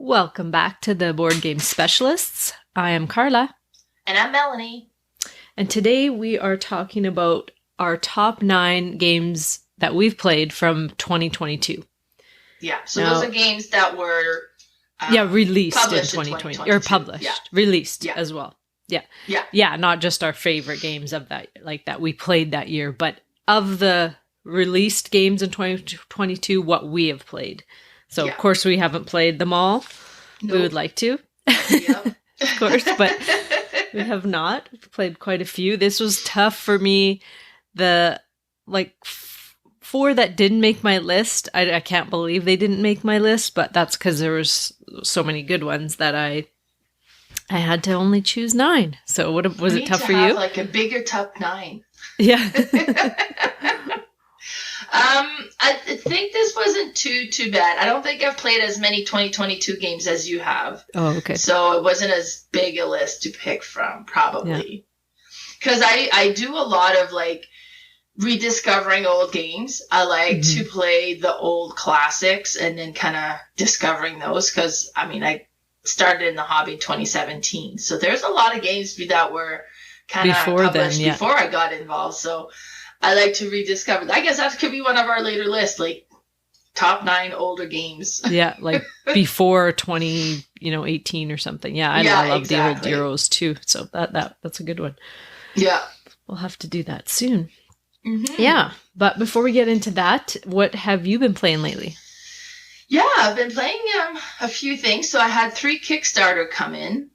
Welcome back to the Board Game Specialists. I am Carla. And I'm Melanie. And today we are talking about our top 9 games that we've played from 2022. Yeah, so those are games that were released in 2020. Or published. Yeah. Released as well. Yeah. Yeah. Yeah, not just our favorite games of that, like that we played that year, but of the released games in 2022, what we have played. So, of course, we haven't played them all. Nope. We would like to, yep. Of course, but we have not. We've played quite a few. This was tough for me. The, 4 that didn't make my list, I can't believe they didn't make my list, but that's because there was so many good ones that I had to only choose 9. So, was it tough for you? Like a bigger top 9. Yeah. I think this wasn't too bad. I don't think I've played as many 2022 games as you have. Oh, okay. So it wasn't as big a list to pick from, probably. Because I do a lot of rediscovering old games. I like to play the old classics and then kind of discovering those. Because, I started in the hobby in 2017. So there's a lot of games that were kind of published before I got involved. So I like to rediscover. I guess that could be one of our later lists, top 9 older games. Yeah, before 2018 or something. Yeah, I love the old Euros too. So that's a good one. Yeah. We'll have to do that soon. Mm-hmm. Yeah, but before we get into that, what have you been playing lately? Yeah, I've been playing a few things. So I had 3 Kickstarter come in.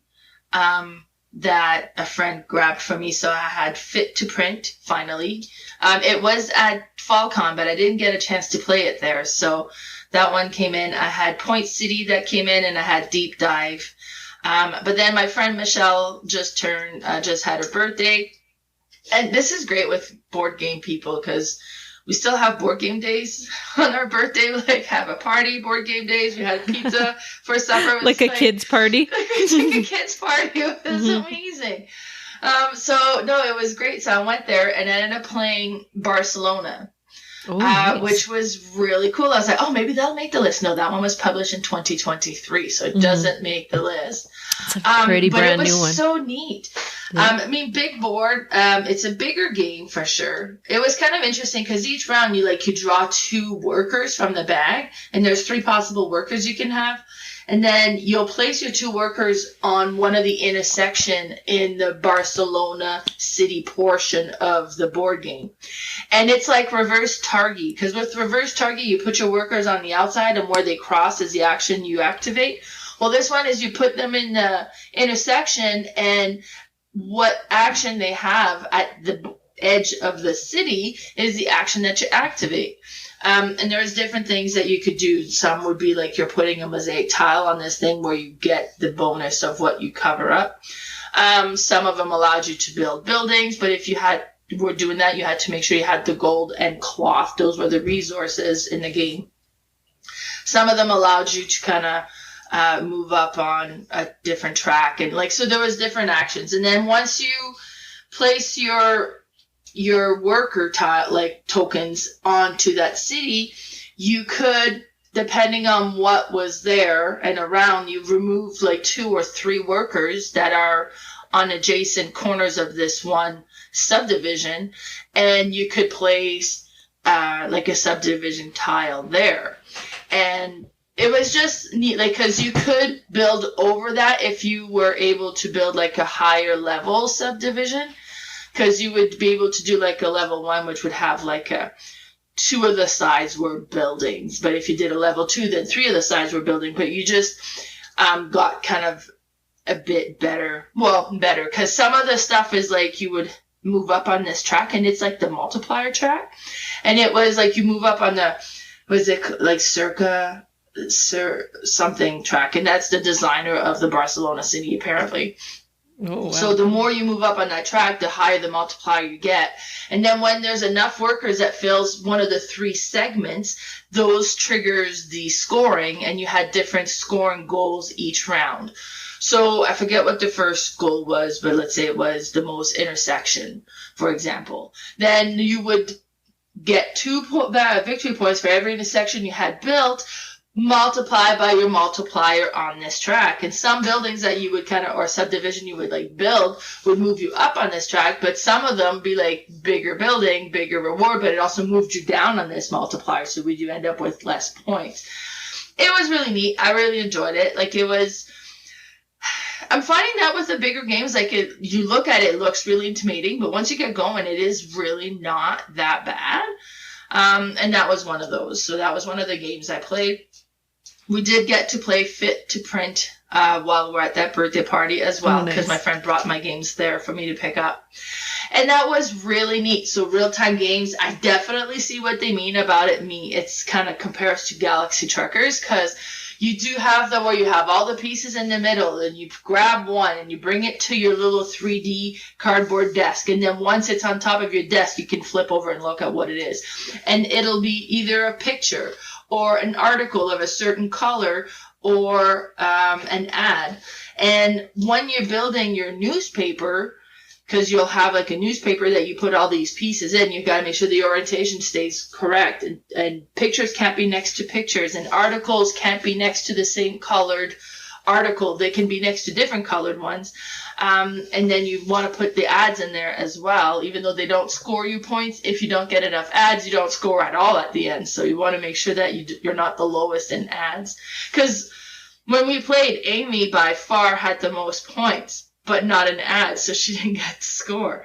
That a friend grabbed for me, so I had Fit to Print, finally. It was at FallCon, but I didn't get a chance to play it there, so that one came in. I had Point City that came in, and I had Deep Dive. But then my friend Michelle just had her birthday, and this is great with board game people, because we still have board game days on our birthday, have a party, board game days. We had pizza for supper. Like a kid's party? Like a kid's party. It was amazing. It was great. So I went there and I ended up playing Barcelona, nice. Which was really cool. I was like, maybe that'll make the list. No, that one was published in 2023, so it doesn't make the list. It's a pretty brand new one. But it was so neat. Yeah. Big board. It's a bigger game for sure. It was kind of interesting because each round you draw 2 workers from the bag, and there's 3 possible workers you can have. And then you'll place your 2 workers on one of the intersection in the Barcelona city portion of the board game. And it's like reverse target, because with reverse target, you put your workers on the outside, and where they cross is the action you activate. Well, this one is you put them in the intersection, and what action they have at the edge of the city is the action that you activate. And there's different things that you could do. Some would be you're putting a mosaic tile on this thing where you get the bonus of what you cover up. Some of them allowed you to build buildings, but if you were doing that, you had to make sure you had the gold and cloth. Those were the resources in the game. Some of them allowed you to kind of move up on a different track, and so there was different actions. And then once you place your worker tokens onto that city, you could, depending on what was there and around, you remove 2 or 3 workers that are on adjacent corners of this one subdivision, and you could place a subdivision tile there. And it was just neat, because you could build over that if you were able to build a higher level subdivision, because you would be able to do a level 1, which would have 2 of the sides were buildings. But if you did a level 2, then 3 of the sides were building. But you just got kind of a bit better. Well, better, because some of the stuff is you would move up on this track, and it's the multiplier track. And it was you move up on the, was it circa something track, and that's the designer of the Barcelona city, apparently. Oh, wow. So the more you move up on that track, the higher the multiplier you get. And then when there's enough workers that fills one of the 3 segments, those triggers the scoring, and you had different scoring goals each round. So I forget what the first goal was, but let's say it was the most intersection, for example. Then you would get 2 victory points for every intersection you had built, multiply by your multiplier on this track. And some buildings that you would kind of, or subdivision you would like build would move you up on this track, but some of them be like bigger building, bigger reward, but it also moved you down on this multiplier. So would you end up with less points? It was really neat. I really enjoyed it. Like it was, I'm finding that with the bigger games, like you look at it, it looks really intimidating, but once you get going, it is really not that bad. And that was one of those. So that was one of the games I played. We did get to play Fit to Print while we were at that birthday party as well, because my friend brought my games there for me to pick up. And that was really neat. So real-time games, I definitely see what they mean about it. It's kind of compares to Galaxy Truckers, because you do have the where you have all the pieces in the middle, and you grab one and you bring it to your little 3D cardboard desk. And then once it's on top of your desk, you can flip over and look at what it is. And it'll be either a picture or an article of a certain color or an ad. And when you're building your newspaper, because you'll have like a newspaper that you put all these pieces in, you've got to make sure the orientation stays correct. And pictures can't be next to pictures, and articles can't be next to the same colored article. They can be next to different colored ones. And then you want to put the ads in there as well, even though they don't score you points. If you don't get enough ads, you don't score at all at the end. So you want to make sure that you're not the lowest in ads. Because when we played, Amy by far had the most points, but not in ads, so she didn't get to score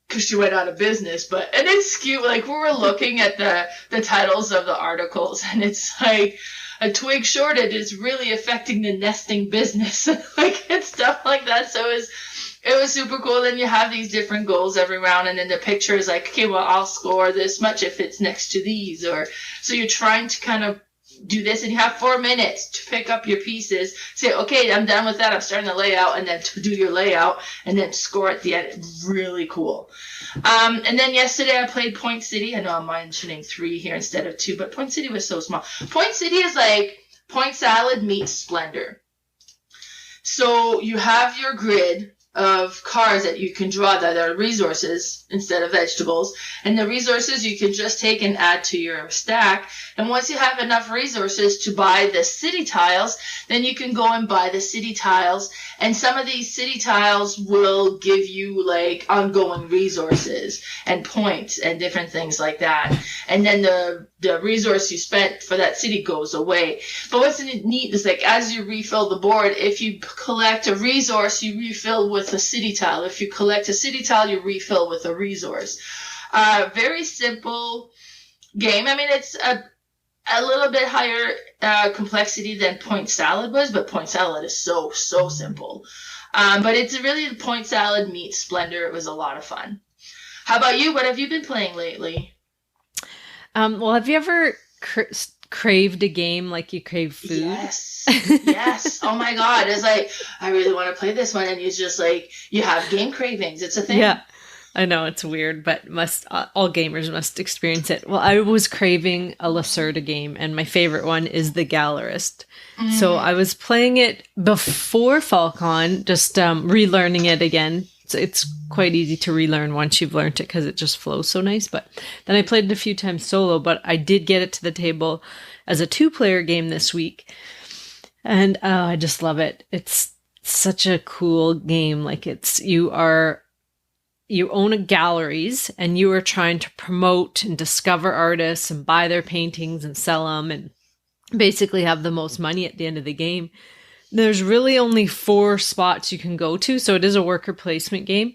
because she went out of business. And it's cute. Like, we were looking at the titles of the articles, and it's like, a twig shortage is really affecting the nesting business, like, and stuff like that. So it was super cool. Then you have these different goals every round, and then the picture is like, okay, well, I'll score this much if it's next to these, or so you're trying to kind of do this, and you have 4 minutes to pick up your pieces, say, okay, I'm done with that, I'm starting the layout, and then to do your layout, and then score at the end. Really cool. And then yesterday I played Point City. I know I'm mentioning 3 here instead of 2, but Point City was so small. Point City is like Point Salad meets Splendor. So you have your grid of cards that you can draw that are resources instead of vegetables. And the resources you can just take and add to your stack. And once you have enough resources to buy the city tiles, then you can go and buy the city tiles. And some of these city tiles will give you like ongoing resources and points and different things like that. And then the resource you spent for that city goes away. But what's neat is like as you refill the board, if you collect a resource, you refill with a city tile. If you collect a city tile, you refill with a resource. Very simple game. I mean, it's a little bit higher complexity than Point Salad was, but Point Salad is so simple. But it's really Point Salad meets Splendor. It was a lot of fun. How about you? What have you been playing lately? Well, have you ever craved a game like you crave food? Yes. Oh my God. It's like, I really want to play this one. And it's just like, you have game cravings. It's a thing. Yeah. I know it's weird, but all gamers must experience it. Well, I was craving a Lacerda game, and my favorite one is the Gallerist. Mm. So I was playing it before Falcon, just relearning it again. So it's quite easy to relearn once you've learned it because it just flows so nice. But then I played it a few times solo, but I did get it to the table as a 2-player game this week. And I just love it. It's such a cool game. Like you own galleries, and you are trying to promote and discover artists and buy their paintings and sell them and basically have the most money at the end of the game. There's really only 4 spots you can go to, so it is a worker placement game.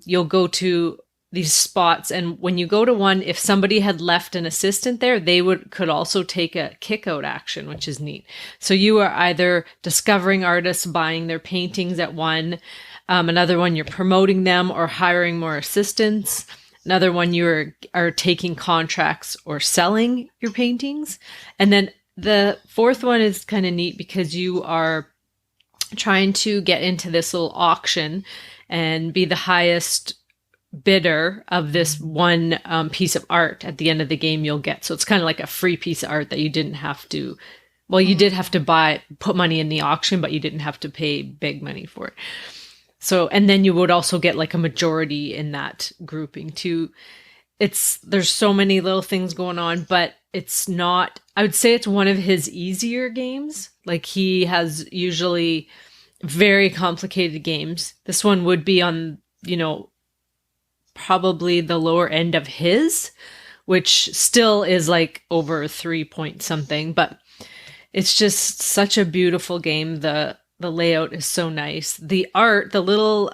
You'll go to these spots, and when you go to one, if somebody had left an assistant there, they could also take a kick-out action, which is neat. So you are either discovering artists, buying their paintings at one. Another one, you're promoting them or hiring more assistants. Another one, you are taking contracts or selling your paintings. And then the 4th one is kind of neat because you are trying to get into this little auction and be the highest bidder of this one piece of art at the end of the game you'll get. So it's kind of like a free piece of art that you didn't have to, well, you did have to put money in the auction, but you didn't have to pay big money for it. So, and then you would also get like a majority in that grouping too. There's so many little things going on, but it's not, I would say it's one of his easier games. Like he has usually very complicated games. This one would be on, probably the lower end of his, which still is like over 3 point something, but it's just such a beautiful game. The layout is so nice. The art, the little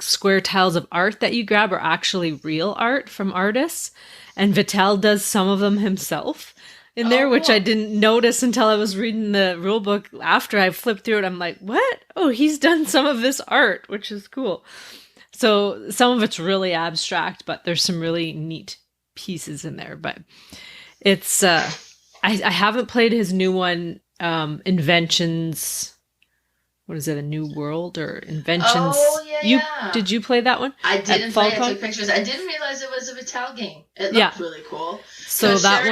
square tiles of art that you grab are actually real art from artists. And Vital does some of them himself in there, which I didn't notice until I was reading the rule book. After I flipped through it, I'm like, what? Oh, he's done some of this art, which is cool. So some of it's really abstract, but there's some really neat pieces in there. But it's, I haven't played his new one, Inventions. What is it, A New World or Inventions? Oh, yeah. Did you play that one? I didn't play it. I took pictures. I didn't realize it was a Vital game. It looked really cool. So that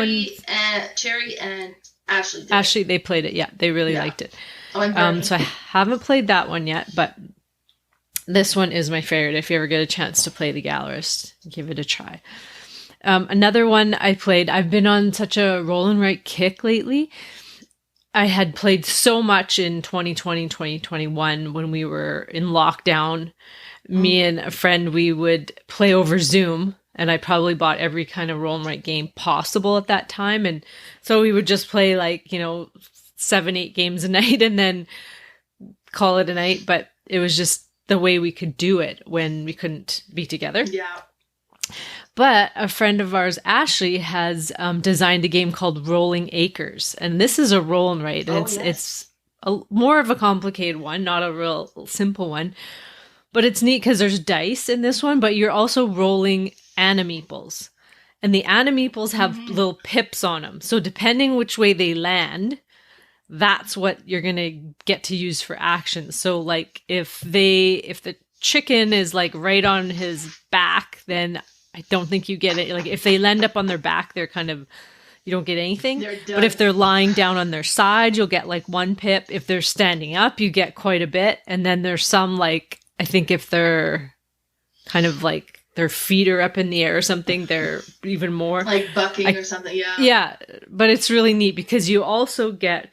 Cherry and Ashley did. Ashley, they played it. Yeah, they really liked it. Oh, and so I haven't played that one yet, but this one is my favorite. If you ever get a chance to play the Gallerist, give it a try. Another one I played, I've been on such a roll and write kick lately. I had played so much in 2020, 2021 when we were in lockdown. Me and a friend, we would play over Zoom, and I probably bought every kind of roll and write game possible at that time. And so we would just play 7-8 games a night and then call it a night. But it was just the way we could do it when we couldn't be together. Yeah. But a friend of ours, Ashley, has designed a game called Rolling Acres. And this is a roll and write. It's more of a complicated one, not a real simple one. But it's neat because there's dice in this one, but you're also rolling animeeples. And the animeeples have little pips on them. So depending which way they land, that's what you're going to get to use for action. So like if the chicken is like right on his back, then I don't think you get it. Like if they land up on their back, they're kind of, you don't get anything. But if they're lying down on their side, you'll get like 1 pip. If they're standing up, you get quite a bit. And then there's some like, I think if they're kind of like their feet are up in the air or something, they're even more. Like bucking or something, yeah. Yeah, but it's really neat because you also get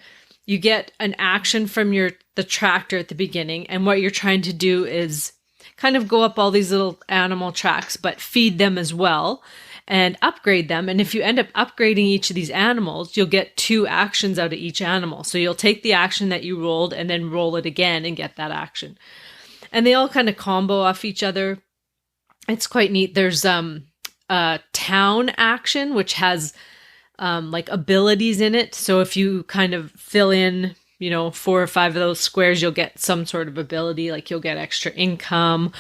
an action from the tractor at the beginning. And what you're trying to do is kind of go up all these little animal tracks, but feed them as well and upgrade them. And if you end up upgrading each of these animals, you'll get 2 actions out of each animal. So you'll take the action that you rolled and then roll it again and get that action. And they all kind of combo off each other. It's quite neat. There's a town action, which has like abilities in it. So if you kind of fill in 4 or 5 of those squares, you'll get some sort of ability, like you'll get extra income,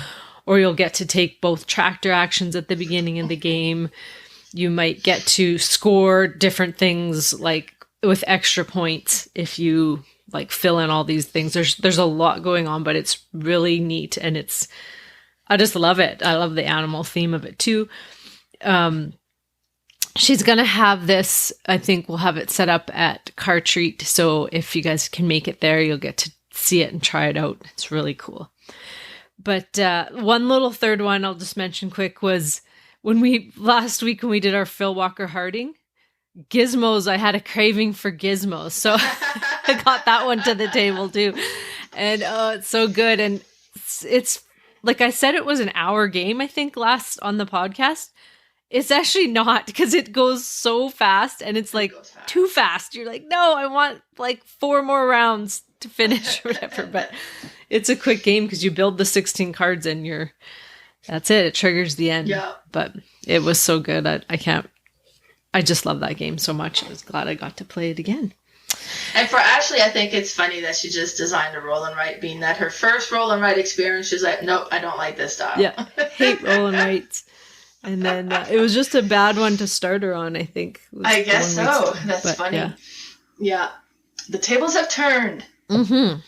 or you'll get to take both tractor actions at the beginning of the game. You might get to score different things like with extra points if you like fill in all these things. There's a lot going on, but it's really neat and I just love it. I love the animal theme of it too. She's going to have this, I think we'll have it set up at Car Treat. So if you guys can make it there, you'll get to see it and try it out. It's really cool. But one little third one I'll just mention quick was last week when we did our Phil Walker Harding, Gizmos, I had a craving for Gizmos. So I got that one to the table too. And it's so good. And it's like I said, it was an hour game, I think, last on the podcast. It's actually not, because it goes so fast and it's like too fast. You're like, no, I want like 4 more rounds to finish or whatever. But it's a quick game because you build the 16 cards and that's it. It triggers the end. Yeah. But it was so good. I just love that game so much. I was glad I got to play it again. And for Ashley, I think it's funny that she just designed a roll and write, being that her first roll and write experience, she's like, nope, I don't like this style. Yeah, hate roll and writes. And then it was just a bad one to start her on, I think. I guess so. That's funny. Yeah. The tables have turned. Mm-hmm.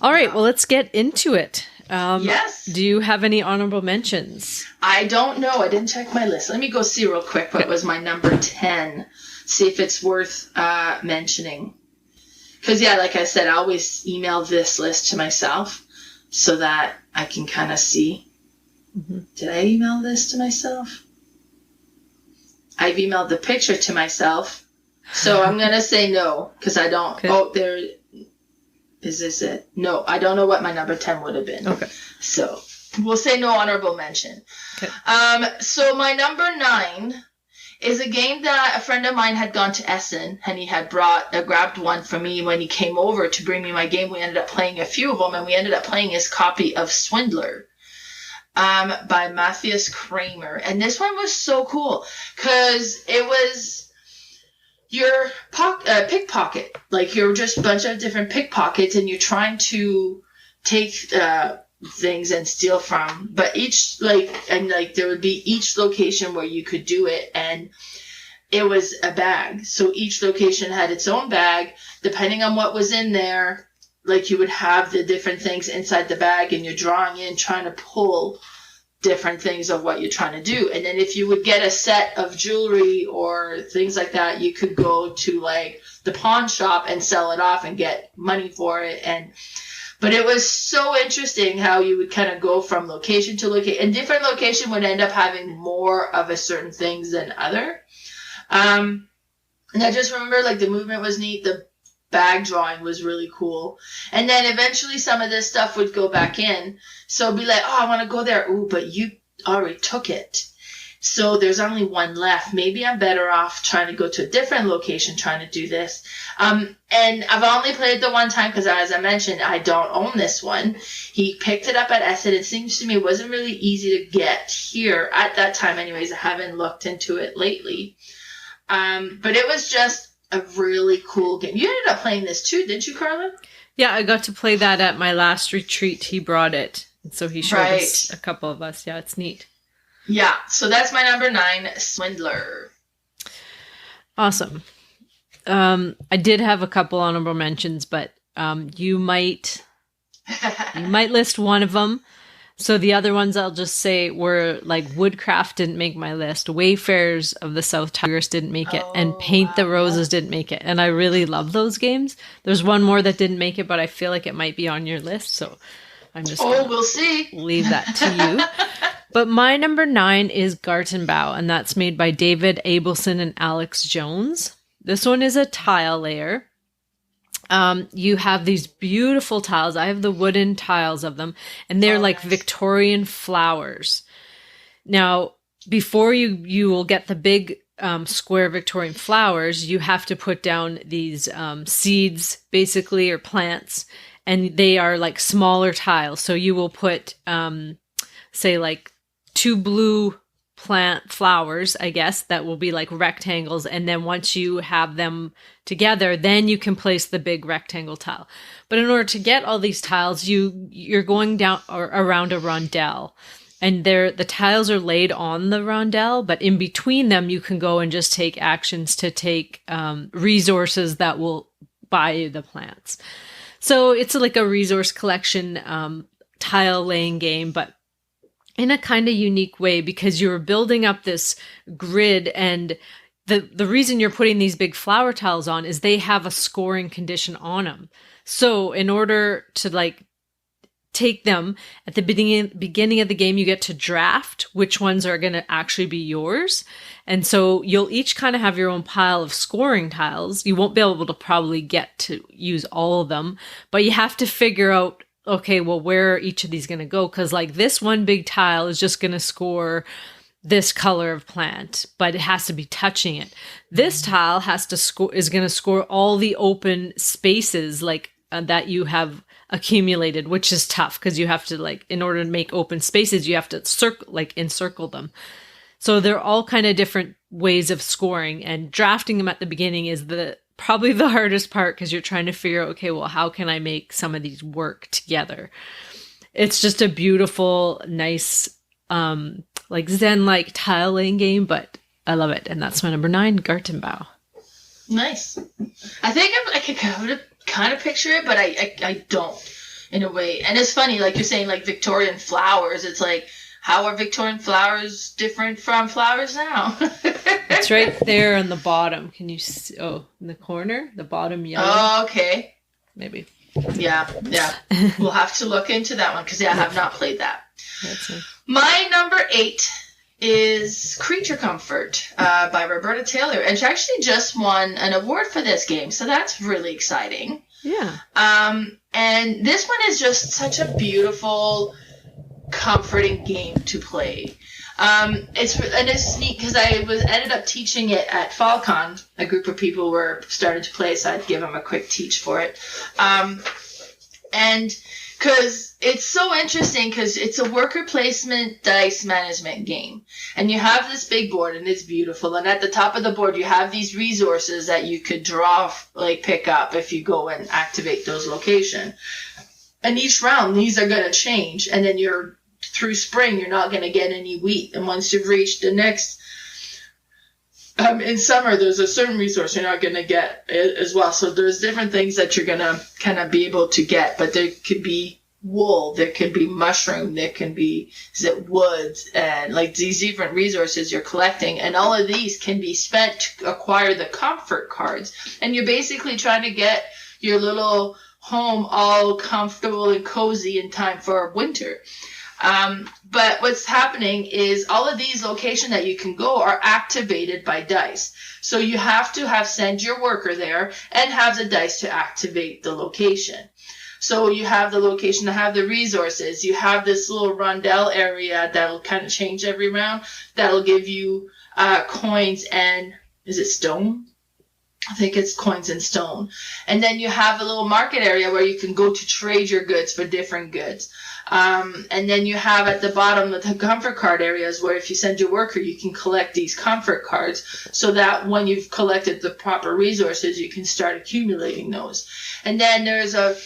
All right, well, let's get into it. Yes. Do you have any honorable mentions? I don't know. I didn't check my list. Let me go see real quick what was my number 10. See if it's worth mentioning. Because, yeah, like I said, I always email this list to myself so that I can kind of see. Mm-hmm. Did I email this to myself? I've emailed the picture to myself. So I'm going to say no, because I don't. Okay. Oh, there. Is this it? No, I don't know what my number 10 would have been. Okay. So we'll say no honorable mention. Okay. So my number 9 is a game that a friend of mine had gone to Essen, and he had grabbed one for me when he came over to bring me my game. We ended up playing a few of them, and we ended up playing his copy of Swindler by Matthias Kramer. And this one was so cool because it was your pickpocket. Like, you're just a bunch of different pickpockets, and you're trying to take things and steal from, but there would be each location where you could do it, and it was a bag. So each location had its own bag. Depending on what was in there, like, you would have the different things inside the bag, and you're drawing in, trying to pull different things of what you're trying to do. And then if you would get a set of jewelry or things like that, you could go to like the pawn shop and sell it off and get money for it. But it was so interesting how you would kind of go from location to location, and different location would end up having more of a certain things than other. And I just remember, like, the movement was neat. The bag drawing was really cool. And then eventually some of this stuff would go back in. So it'd be like, oh, I want to go there. Ooh, but you already took it. So there's only one left. Maybe I'm better off trying to go to a different location trying to do this. And I've only played it the one time because, as I mentioned, I don't own this one. He picked it up at Essen. It seems to me it wasn't really easy to get here at that time anyways. I haven't looked into it lately. But it was just a really cool game. You ended up playing this too, didn't you, Carla? Yeah, I got to play that at my last retreat. He brought it. And so he showed us, a couple of us. Yeah, it's neat. Yeah, so that's my number 9, Swindler. Awesome. I did have a couple honorable mentions, but you might list one of them. So the other ones I'll just say were like Woodcraft didn't make my list, Wayfarers of the South Tigris didn't make it, and Paint the Roses didn't make it. And I really love those games. There's one more that didn't make it, but I feel like it might be on your list, so I'm just we'll see. Leave that to you. But my number 9 is Gartenbau, and that's made by David Abelson and Alex Jones. This one is a tile layer. You have these beautiful tiles. I have the wooden tiles of them, and they're like Victorian flowers. Now, before you will get the big square Victorian flowers, you have to put down these seeds, basically, or plants, and they are like smaller tiles. So you will put, say, like 2 blue plant flowers, I guess, that will be like rectangles. And then once you have them together, then you can place the big rectangle tile. But in order to get all these tiles, you're going down or around a rondelle. And the tiles are laid on the rondelle, but in between them, you can go and just take actions to take resources that will buy you the plants. So it's like a resource collection tile laying game, but in a kind of unique way, because you're building up this grid, and the reason you're putting these big flower tiles on is they have a scoring condition on them. So in order to like take them at the beginning of the game, you get to draft which ones are going to actually be yours. And so you'll each kind of have your own pile of scoring tiles. You won't be able to probably get to use all of them, but you have to figure out, okay, well, where are each of these going to go? Because like this one big tile is just going to score this color of plant, but it has to be touching it. This tile is going to score all the open spaces like that you have accumulated, which is tough because you have to, like, in order to make open spaces, you have to encircle them. So they're all kind of different ways of scoring, and drafting them at the beginning is probably the hardest part because you're trying to figure out, okay, well, how can I make some of these work together? It's just a beautiful, nice, like Zen-like tile laying game, but I love it. And that's my number 9, Gartenbau. Nice. I think I could kind of picture it, but I don't in a way. And it's funny, like you're saying, like Victorian flowers. It's like, how are Victorian flowers different from flowers now? It's right there on the bottom. Can you see? Oh, in the corner, the bottom yellow. Oh, okay. Maybe. Yeah. We'll have to look into that one because I have not played that. That's nice. My number 8 is Creature Comfort by Roberta Taylor. And she actually just won an award for this game, so that's really exciting. Yeah. And this one is just such a beautiful, comforting game to play. It's neat because I ended up teaching it at FalCon. A group of people were starting to play, so I'd give them a quick teach for it. And because it's so interesting because it's a worker placement dice management game. And you have this big board and it's beautiful. And at the top of the board, you have these resources that you could pick up if you go and activate those locations. And each round, these are going to change. And then through spring, you're not going to get any wheat. And once you've reached the next, in summer, there's a certain resource you're not going to get as well. So there's different things that you're going to kind of be able to get. But there could be wool, there could be mushroom, there can be woods, and like these different resources you're collecting. And all of these can be spent to acquire the comfort cards. And you're basically trying to get your little home all comfortable and cozy in time for winter. But what's happening is all of these locations that you can go are activated by dice. So you have to send your worker there and have the dice to activate the location. So you have the location to have the resources. You have this little rondel area that'll kind of change every round. That'll give you coins and, is it stone? I think it's coins and stone. And then you have a little market area where you can go to trade your goods for different goods. And then you have at the bottom the comfort card areas where if you send your worker, you can collect these comfort cards so that when you've collected the proper resources, you can start accumulating those. And then there's a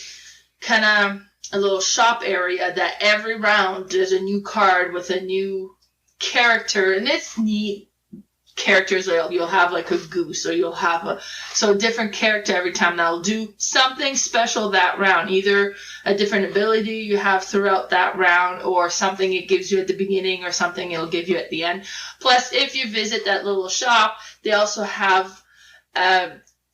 kind of a little shop area that every round there's a new card with a new character. And it's neat. Characters, you'll have like a goose, or you'll have a different character every time that'll do something special that round, either a different ability you have throughout that round, or something it gives you at the beginning, or something it'll give you at the end. Plus, if you visit that little shop, they also have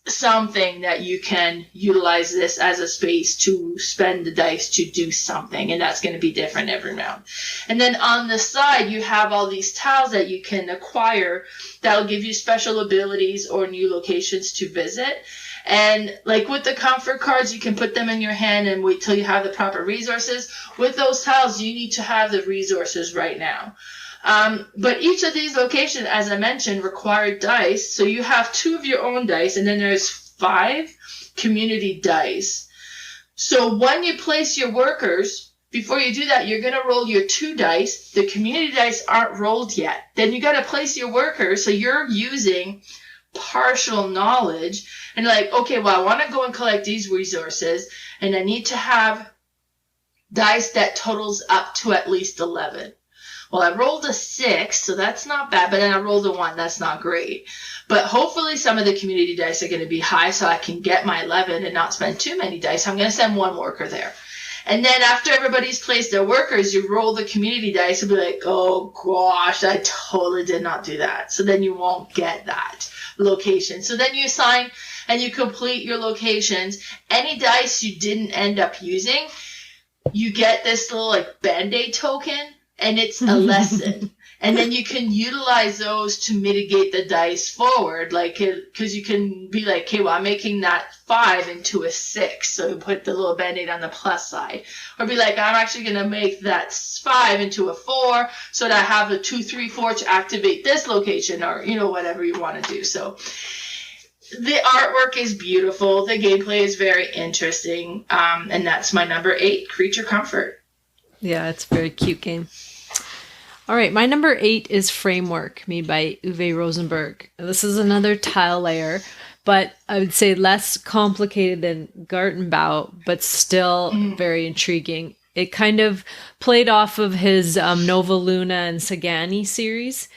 something that you can utilize this as a space to spend the dice to do something, and that's going to be different every round. And then on the side, you have all these tiles that you can acquire that'll give you special abilities or new locations to visit. And like with the comfort cards, you can put them in your hand and wait till you have the proper resources. With those tiles, you need to have the resources right now. But each of these locations, as I mentioned, require dice. So you have 2 of your own dice, and then there's 5 community dice. So when you place your workers, before you do that, you're going to roll your 2 dice. The community dice aren't rolled yet. Then you got to place your workers. So you're using partial knowledge. And like, okay, well, I want to go and collect these resources, and I need to have dice that totals up to at least 11. Well, I rolled a 6, so that's not bad, but then I rolled a 1. That's not great. But hopefully some of the community dice are going to be high so I can get my 11 and not spend too many dice. I'm going to send 1 worker there. And then after everybody's placed their workers, you roll the community dice and be like, oh, gosh, I totally did not do that. So then you won't get that location. So then you assign and you complete your locations. Any dice you didn't end up using, you get this little like Band-Aid token. And it's a lesson. And then you can utilize those to mitigate the dice forward. Like, because you can be like, okay, well, I'm making that 5 into a 6. So you put the little Band-Aid on the plus side. Or be like, I'm actually going to make that 5 into a 4 so that I have a 2, 3, 4 to activate this location, or, whatever you want to do. So the artwork is beautiful. The gameplay is very interesting. And that's my number 8, Creature Comfort. Yeah, it's a very cute game. All right, my number 8 is Framework, made by Uwe Rosenberg. This is another tile layer, but I would say less complicated than Gartenbau, but still very intriguing. It kind of played off of his Nova Luna and Sagani series,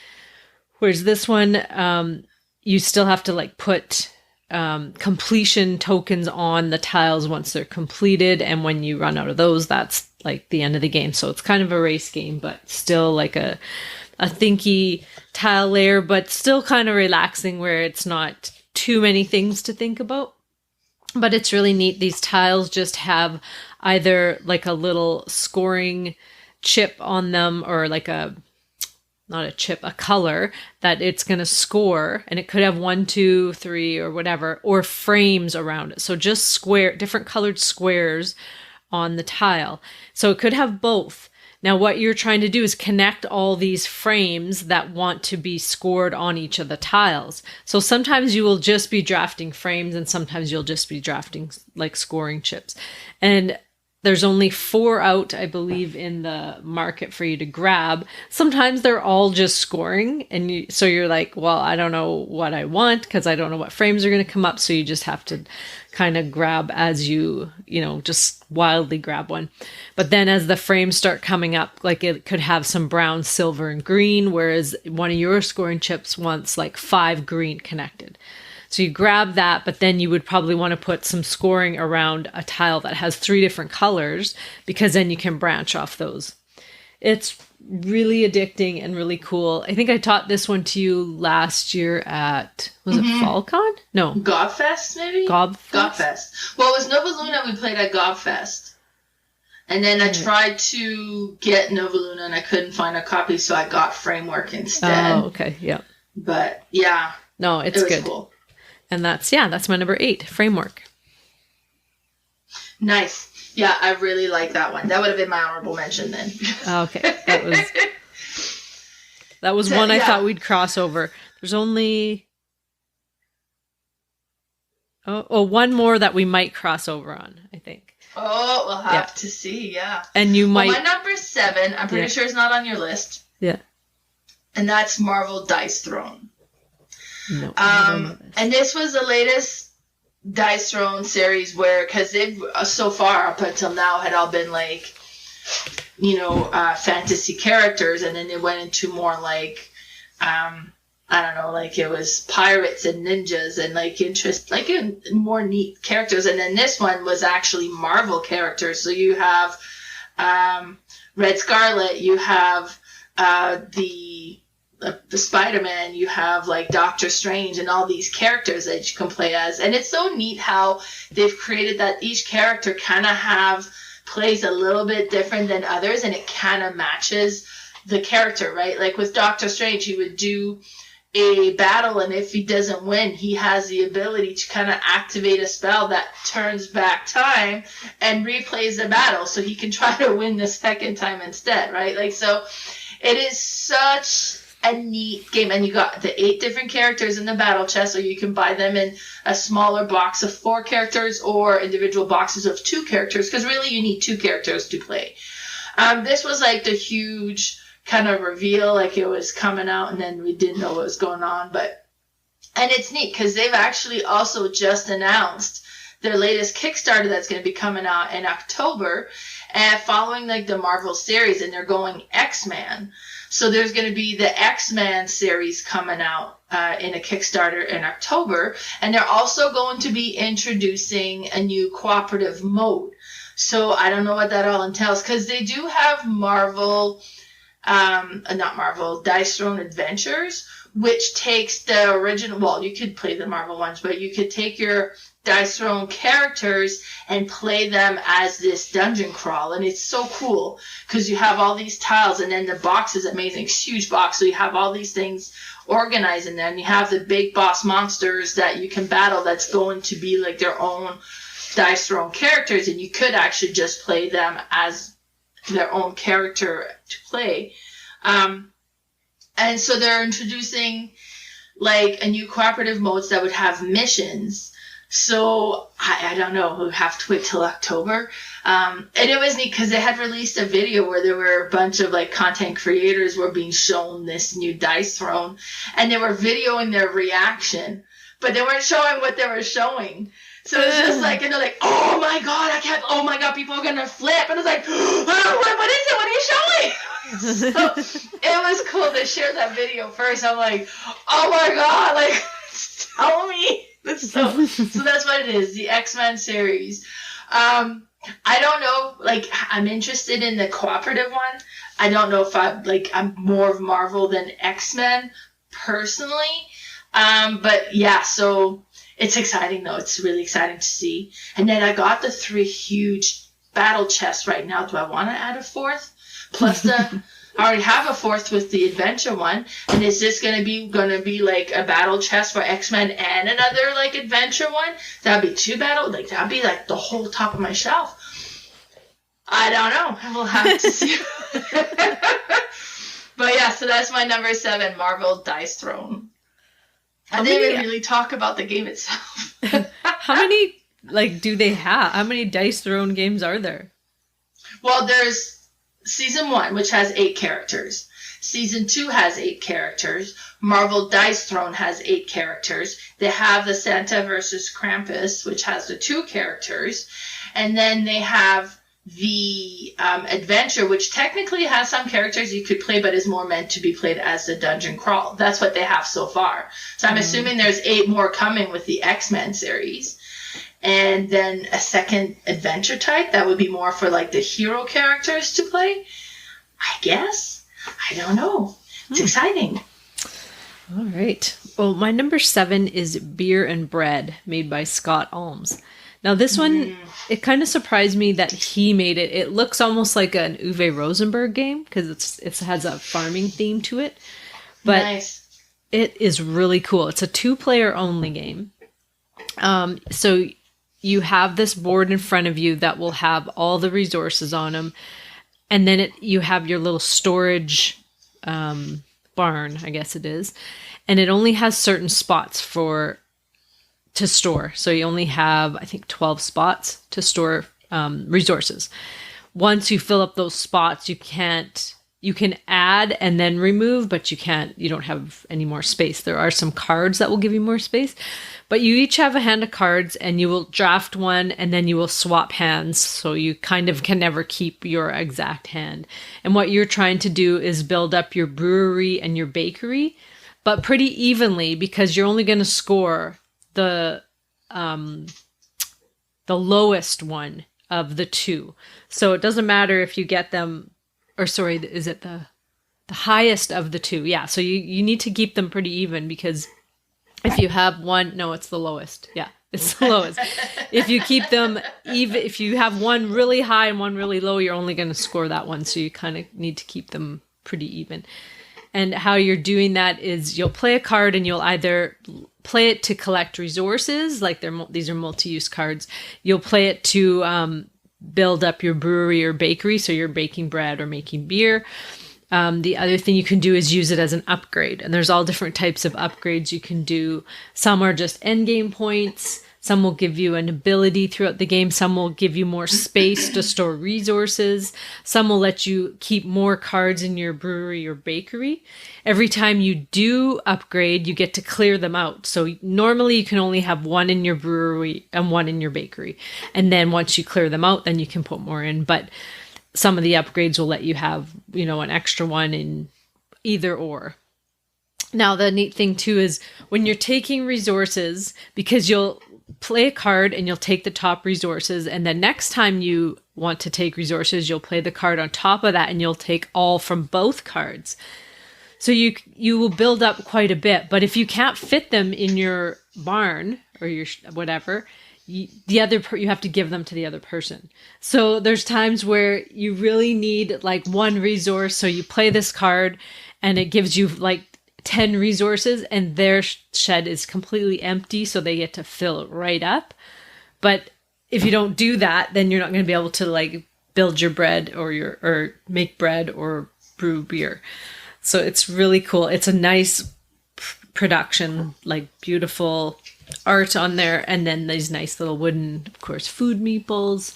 whereas this one, you still have to like put completion tokens on the tiles once they're completed, and when you run out of those, that's like the end of the game. So it's kind of a race game, but still like a thinky tile layer, but still kind of relaxing where it's not too many things to think about. But it's really neat. These tiles just have either like a little scoring chip on them, or like a not a chip, a color that it's going to score, and it could have 1, 2, 3 or whatever, or frames around it. So just different colored squares on the tile. So it could have both. Now what you're trying to do is connect all these frames that want to be scored on each of the tiles. So sometimes you will just be drafting frames, and sometimes you'll just be drafting like scoring chips. And there's only 4 out, I believe, in the market for you to grab. Sometimes they're all just scoring, and so you're like, well, I don't know what I want because I don't know what frames are going to come up. So you just have to kind of grab as you just wildly grab one. But then as the frames start coming up, like it could have some brown, silver, and green, whereas one of your scoring chips wants like 5 green connected. So you grab that, but then you would probably want to put some scoring around a tile that has 3 different colors, because then you can branch off those. It's really addicting and really cool. I think I taught this one to you last year at, was it FallCon? No. Gobfest, maybe? Gobfest. Well, it was Nova Luna we played at Gobfest. And then I tried to get Nova Luna and I couldn't find a copy, so I got Framework instead. Oh, okay. Yeah. But yeah. No, it's good. Cool. And that's my number 8, Framework. Nice. Yeah, I really like that one. That would have been my honorable mention then. Okay. That was one I thought we'd cross over. There's only one more that we might cross over on, I think. Oh, we'll have to see, yeah. And you might... Well, my number 7, I'm pretty sure it's not on your list. Yeah. And that's Marvel Dice Throne. No. And this was the latest Dice Throne series where, because they've so far up until now had all been like, fantasy characters, and then they went into more like, I don't know, like it was pirates and ninjas and like more neat characters. And then this one was actually Marvel characters. So you have Red Scarlet, you have the Spider-Man, you have like Doctor Strange, and all these characters that you can play as. And it's so neat how they've created that each character kind of plays a little bit different than others, and it kind of matches the character, right? Like with Doctor Strange, he would do a battle, and if he doesn't win, he has the ability to kind of activate a spell that turns back time and replays the battle, so he can try to win the second time instead, right? Like, so it is such a neat game, and you got the 8 different characters in the battle chest, so you can buy them in a smaller box of 4 characters or individual boxes of 2 characters, because really you need 2 characters to play. This was like the huge kind of reveal, like it was coming out and then we didn't know what was going on, and it's neat because they've actually also just announced their latest Kickstarter that's going to be coming out in October, and following like the Marvel series, and they're going X-Men. So there's going to be the X-Men series coming out in a Kickstarter in October, and they're also going to be introducing a new cooperative mode. So I don't know what that all entails, because they do have Dice Throne Adventures, which takes the original, well, you could play the Marvel ones, but you could take your Dice Throne characters and play them as this dungeon crawl, and it's so cool because you have all these tiles, and then the box is amazing. It's a huge box, so you have all these things organized in there, and you have the big boss monsters that you can battle that's going to be like their own Dice Throne characters, and you could actually just play them as their own character to play. And so they're introducing like a new cooperative modes that would have missions. So I don't know, we'll have to wait till October. And it was neat because they had released a video where there were a bunch of like content creators were being shown this new Dice Throne, and they were videoing their reaction, but they weren't showing what they were showing. So it's just like, and they're like, oh my god, people are gonna flip. And I was like, oh, what is it? What are you showing? So it was cool to share that video first. I'm like, oh my god, like, tell me. So that's what it is, the X-Men series. I don't know, like, I'm interested in the cooperative one. I don't know if I'm more of Marvel than X-Men personally. But yeah, so it's exciting though. It's really exciting to see. And then I got the 3 huge battle chests right now. Do I want to add a 4th? Plus the I already have a fourth with the adventure one. And is this gonna be like a battle chest for X-Men and another like adventure one? That'd be two battle, like that'd be like the whole top of my shelf. I don't know. We'll have to see. But yeah, so that's my number 7, Marvel Dice Throne. I didn't even really talk about the game itself. How many like do they have? How many Dice Throne games are there? Well, there's Season 1, which has 8 characters. Season 2 has 8 characters. Marvel Dice Throne has 8 characters. They have the Santa versus Krampus, which has the 2 characters. And then they have the Adventure, which technically has some characters you could play, but is more meant to be played as the dungeon crawl. That's what they have so far. So I'm assuming there's 8 more coming with the X-Men series. And then a second adventure type that would be more for like the hero characters to play, I guess. I don't know. It's exciting. All right. Well, my number 7 is Beer and Bread, made by Scott Alms. Now, this one, it kind of surprised me that he made it. It looks almost like an Uwe Rosenberg game because it has a farming theme to it. But nice. It is really cool. It's a 2-player only game. So you have this board in front of you that will have all the resources on them. And then you have your little storage barn, I guess it is. And it only has certain spots to store. So you only have, I think, 12 spots to store resources. Once you fill up those spots, you can add and then remove, but you don't have any more space. There are some cards that will give you more space, but you each have a hand of cards and you will draft one and then you will swap hands. So you kind of can never keep your exact hand. And what you're trying to do is build up your brewery and your bakery, but pretty evenly because you're only going to score the lowest one of the 2. So it doesn't matter if you get them, or sorry, is it the highest of the 2? Yeah. So you need to keep them pretty even because if you have one, no, it's the lowest. Yeah, it's the lowest. If you keep them even, if you have one really high and one really low, you're only going to score that one. So you kind of need to keep them pretty even. And how you're doing that is you'll play a card and you'll either play it to collect resources, like these are multi-use cards. You'll play it to build up your brewery or bakery, so you're baking bread or making beer. The other thing you can do is use it as an upgrade. And there's all different types of upgrades you can do. Some are just endgame points. Some will give you an ability throughout the game. Some will give you more space to store resources. Some will let you keep more cards in your brewery or bakery. Every time you do upgrade, you get to clear them out. So normally you can only have one in your brewery and one in your bakery. And then once you clear them out, then you can put more in. But some of the upgrades will let you have, an extra one in either or. Now, the neat thing too is when you're taking resources, because you'll play a card and you'll take the top resources, and then next time you want to take resources, you'll play the card on top of that and you'll take all from both cards. So you will build up quite a bit, but if you can't fit them in your barn or your whatever, you have to give them to the other person. So there's times where you really need like one resource, so you play this card and it gives you like 10 resources and their shed is completely empty, so they get to fill it right up. But if you don't do that, then you're not going to be able to like build your bread or make bread or brew beer. So it's really cool. It's a nice production, like beautiful art on there, and then these nice little wooden, of course, food meeples.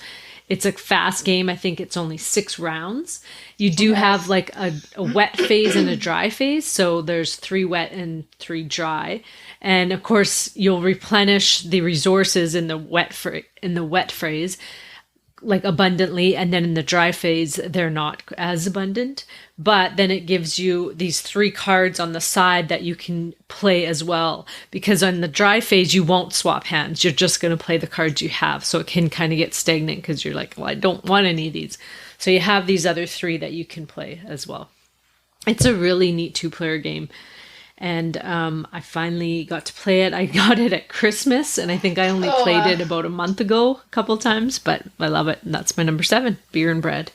It's a fast game. I think it's only 6 rounds. You do have like a wet phase and a dry phase. So there's 3 wet and 3 dry. And of course, you'll replenish the resources in the wet phase like abundantly. And then in the dry phase, they're not as abundant. But then it gives you these 3 cards on the side that you can play as well. Because on the dry phase, you won't swap hands. You're just going to play the cards you have. So it can kind of get stagnant because you're like, well, I don't want any of these. So you have these other 3 that you can play as well. It's a really neat 2-player game. And I finally got to play it. I got it at Christmas, and I think I only played it about a month ago a couple times, but I love it. And that's my number 7, Beer and Bread.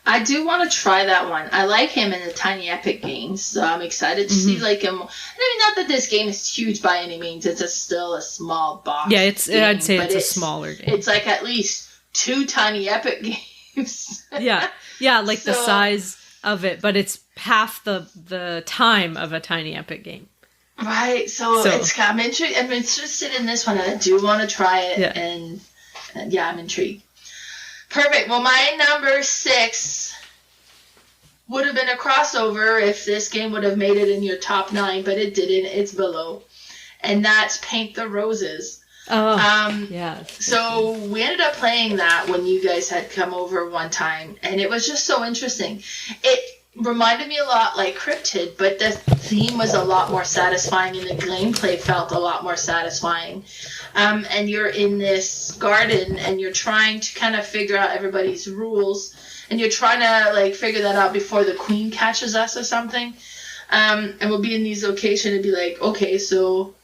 I do want to try that one. I like him in the Tiny Epic games, so I'm excited to see like him. I mean, not that this game is huge by any means. It's still a small box. Yeah, game, I'd say it's a smaller game. It's like at least 2 Tiny Epic games. yeah, like the size of it, but it's half the time of a Tiny Epic game. Right. So I'm interested in this one, and I do want to try it. Yeah. And I'm intrigued. Perfect. Well, my number 6 would have been a crossover if this game would have made it in your top 9, but it didn't. It's below. And that's Paint the Roses. Oh, yeah. So we ended up playing that when you guys had come over one time, and it was just so interesting. It reminded me a lot like Cryptid, but the theme was a lot more satisfying, and the gameplay felt a lot more satisfying. And you're in this garden, and you're trying to kind of figure out everybody's rules, and you're trying to like figure that out before the queen catches us or something. And we'll be in these locations and be like, okay, so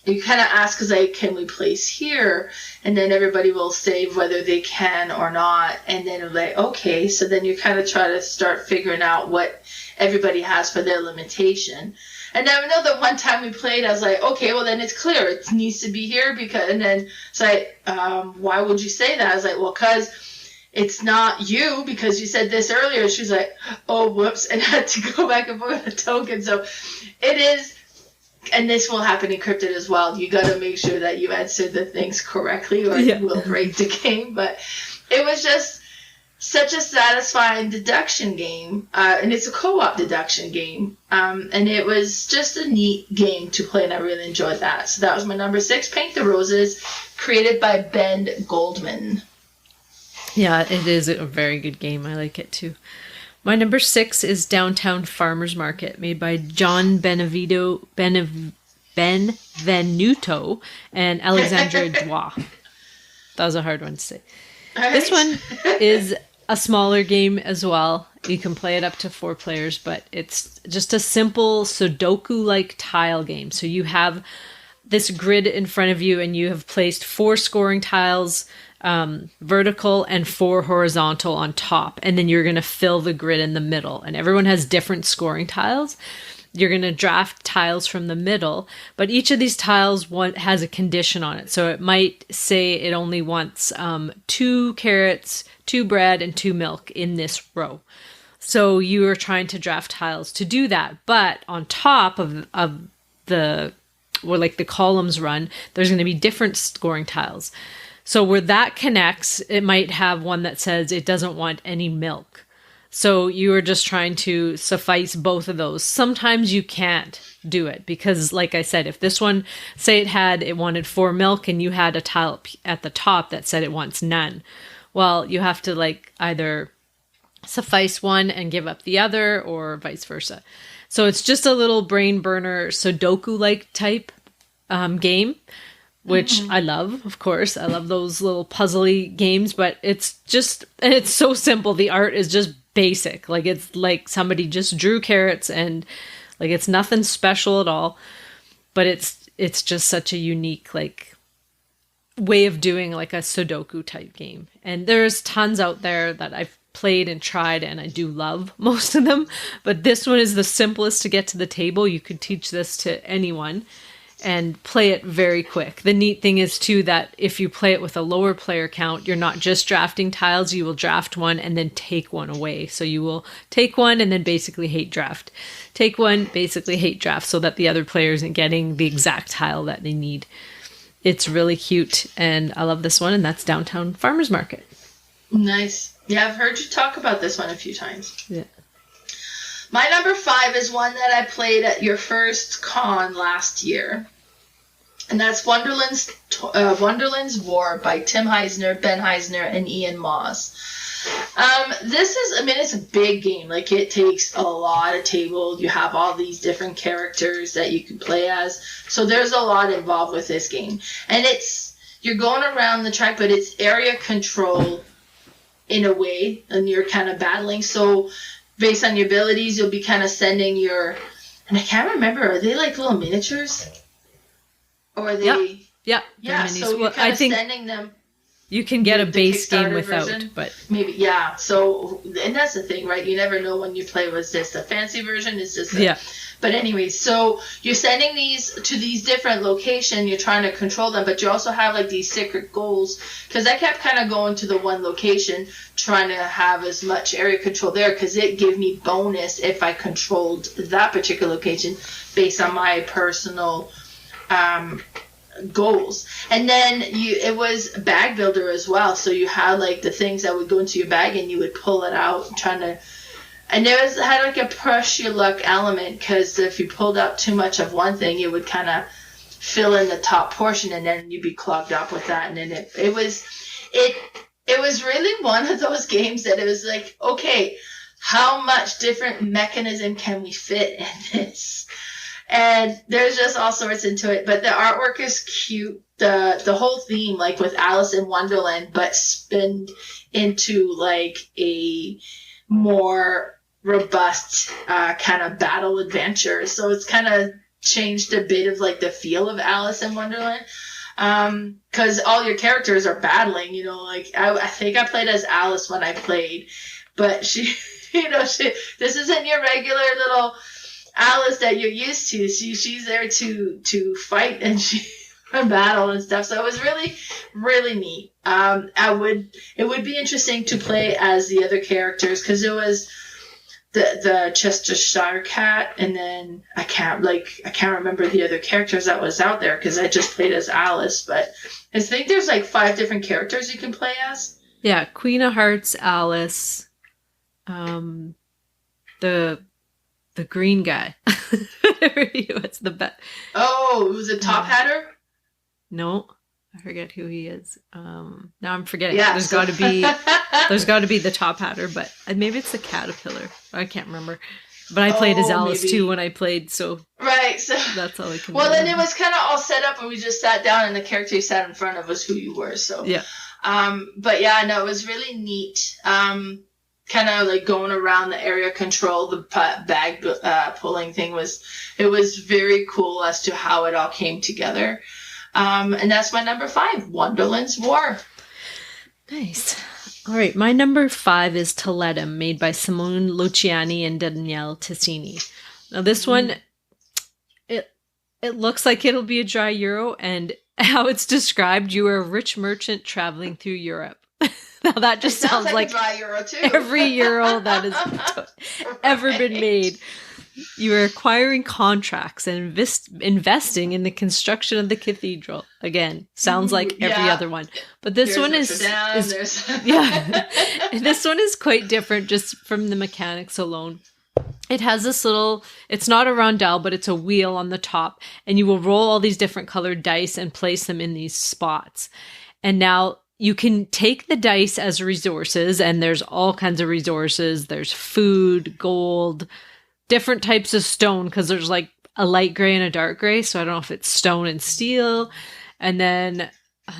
you kind of ask, like, can we place here? And then everybody will say whether they can or not. And then it'll be like, okay, so then you kind of try to start figuring out what everybody has for their limitation. And I know that one time we played, I was like, okay, well, then it's clear. It needs to be here. And then it's like, why would you say that? I was like, well, because it's not you, because you said this earlier. She's like, oh, whoops, and had to go back and forth a token. So it is, and this will happen in Cryptid as well. You got to make sure that you answer the things correctly, or you will break the game. But it was just such a satisfying deduction game, and it's a co-op deduction game, and it was just a neat game to play, and I really enjoyed that. So that was my number 6, Paint the Roses, created by Ben Goldman. Yeah, it is a very good game. I like it too. My number 6 is Downtown Farmers Market, made by John Benvenuto and Alexandra Dua. That was a hard one to say. Right. This one is a smaller game as well. You can play it up to 4 players, but it's just a simple Sudoku-like tile game. So you have this grid in front of you, and you have placed 4 scoring tiles, vertical, and 4 horizontal on top. And then you're going to fill the grid in the middle. And everyone has different scoring tiles. You're going to draft tiles from the middle, but each of these tiles has a condition on it. So it might say it only wants 2 carrots, 2 bread, and 2 milk in this row. So you are trying to draft tiles to do that. But on top of the, where like the columns run, there's going to be different scoring tiles. So where that connects, it might have one that says it doesn't want any milk. So you are just trying to suffice both of those. Sometimes you can't do it because, like I said, if this one, say it wanted 4 milk and you had a tile at the top that said it wants none. Well, you have to like either suffice one and give up the other, or vice versa. So it's just a little brain burner Sudoku-like type game, which I love, of course. I love those little puzzly games, but it's so simple. The art is just basic. Like, it's like somebody just drew carrots, and like it's nothing special at all, but it's just such a unique like way of doing like a Sudoku type game. And there's tons out there that I've played and tried, and I do love most of them, but this one is the simplest to get to the table. You could teach this to anyone and play it very quick. The neat thing is too that if you play it with a lower player count, you're not just drafting tiles, you will draft one and then take one away. So you will take one and then basically hate draft. Take one, basically hate draft, so that the other player isn't getting the exact tile that they need. It's really cute, and I love this one, and that's Downtown Farmers Market. Nice. Yeah, I've heard you talk about this one a few times. Yeah. My number 5 is one that I played at your first con last year. And that's Wonderlands War by Tim Heisner, Ben Heisner, and Ian Moss. It's a big game. Like, it takes a lot of table. You have all these different characters that you can play as. So there's a lot involved with this game. And you're going around the track, but it's area control in a way, and you're kind of battling. So based on your abilities, you'll be kind of sending and I can't remember, are they like little miniatures? Or are they... Yeah. Yeah, so you're kind of sending them... You can get a the base game Kickstarter without, version. but Maybe, yeah. So, and that's the thing, right? You never know when you play, was this a fancy version? Is this a... Yeah. But anyways, so you're sending these to these different locations. You're trying to control them, but you also have like these secret goals. Because I kept kind of going to the one location, trying to have as much area control there, because it gave me bonus if I controlled that particular location based on my personal goals. And then it was bag builder as well. So you had like the things that would go into your bag, and you would pull it out, trying to. And had like a push your luck element, because if you pulled out too much of one thing, it would kind of fill in the top portion, and then you'd be clogged up with that. And then it was really one of those games that it was like, okay, how much different mechanism can we fit in this? And there's just all sorts into it. But the artwork is cute. The whole theme, like with Alice in Wonderland, but spinned into like a more robust kind of battle adventure. So it's kind of changed a bit of like the feel of Alice in Wonderland, because all your characters are battling, you know, like I think I played as Alice when I played, but she this isn't your regular little Alice that you're used to. She's there to fight and battle and stuff. So it was really, really neat. It would be interesting to play as the other characters, because it was the Chestershire cat, and then I can't remember the other characters that was out there, because I just played as Alice. But I think there's like 5 different characters you can play as. Yeah, Queen of Hearts, Alice, the green guy, whatever he was, the best. Oh, it was a top hatter. No, I forget who he is. Now I'm forgetting. Yeah, there's got to be the top hatter, but maybe it's the caterpillar. I can't remember. But I played as Alice too when I played, so right. So that's all I can. Well, then it was kind of all set up, and we just sat down, and the character you sat in front of was who you were. So yeah. But yeah, no, it was really neat. Kind of like going around the area control, the bag pulling thing was very cool as to how it all came together. And that's my number 5, Wonderlands War. Nice. All right, my number 5 is Tiletum, made by Simone Luciani and Danielle Tessini. Now this one, it looks like it'll be a dry Euro, and how it's described, you are a rich merchant traveling through Europe. Now that just sounds like a dry Euro too. Every Euro that has ever been made. You are acquiring contracts and investing in the construction of the cathedral. Again, sounds like every other one. But this one is yeah. This one is quite different just from the mechanics alone. It has this little, it's not a rondel, but it's a wheel on the top, and you will roll all these different colored dice and place them in these spots. And now you can take the dice as resources, and there's all kinds of resources. There's food, gold, different types of stone, because there's like a light gray and a dark gray. So I don't know if it's stone and steel. And then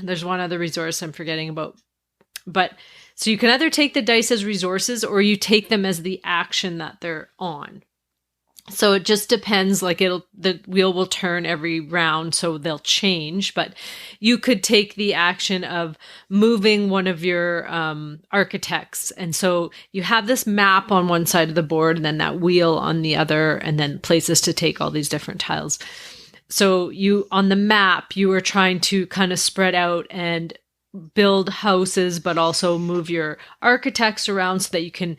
there's one other resource I'm forgetting about. But so you can either take the dice as resources, or you take them as the action that they're on. So it just depends, like the wheel will turn every round, so they'll change, but you could take the action of moving one of your architects. And so you have this map on one side of the board, and then that wheel on the other, and then places to take all these different tiles. So on the map, you are trying to kind of spread out and build houses, but also move your architects around so that you can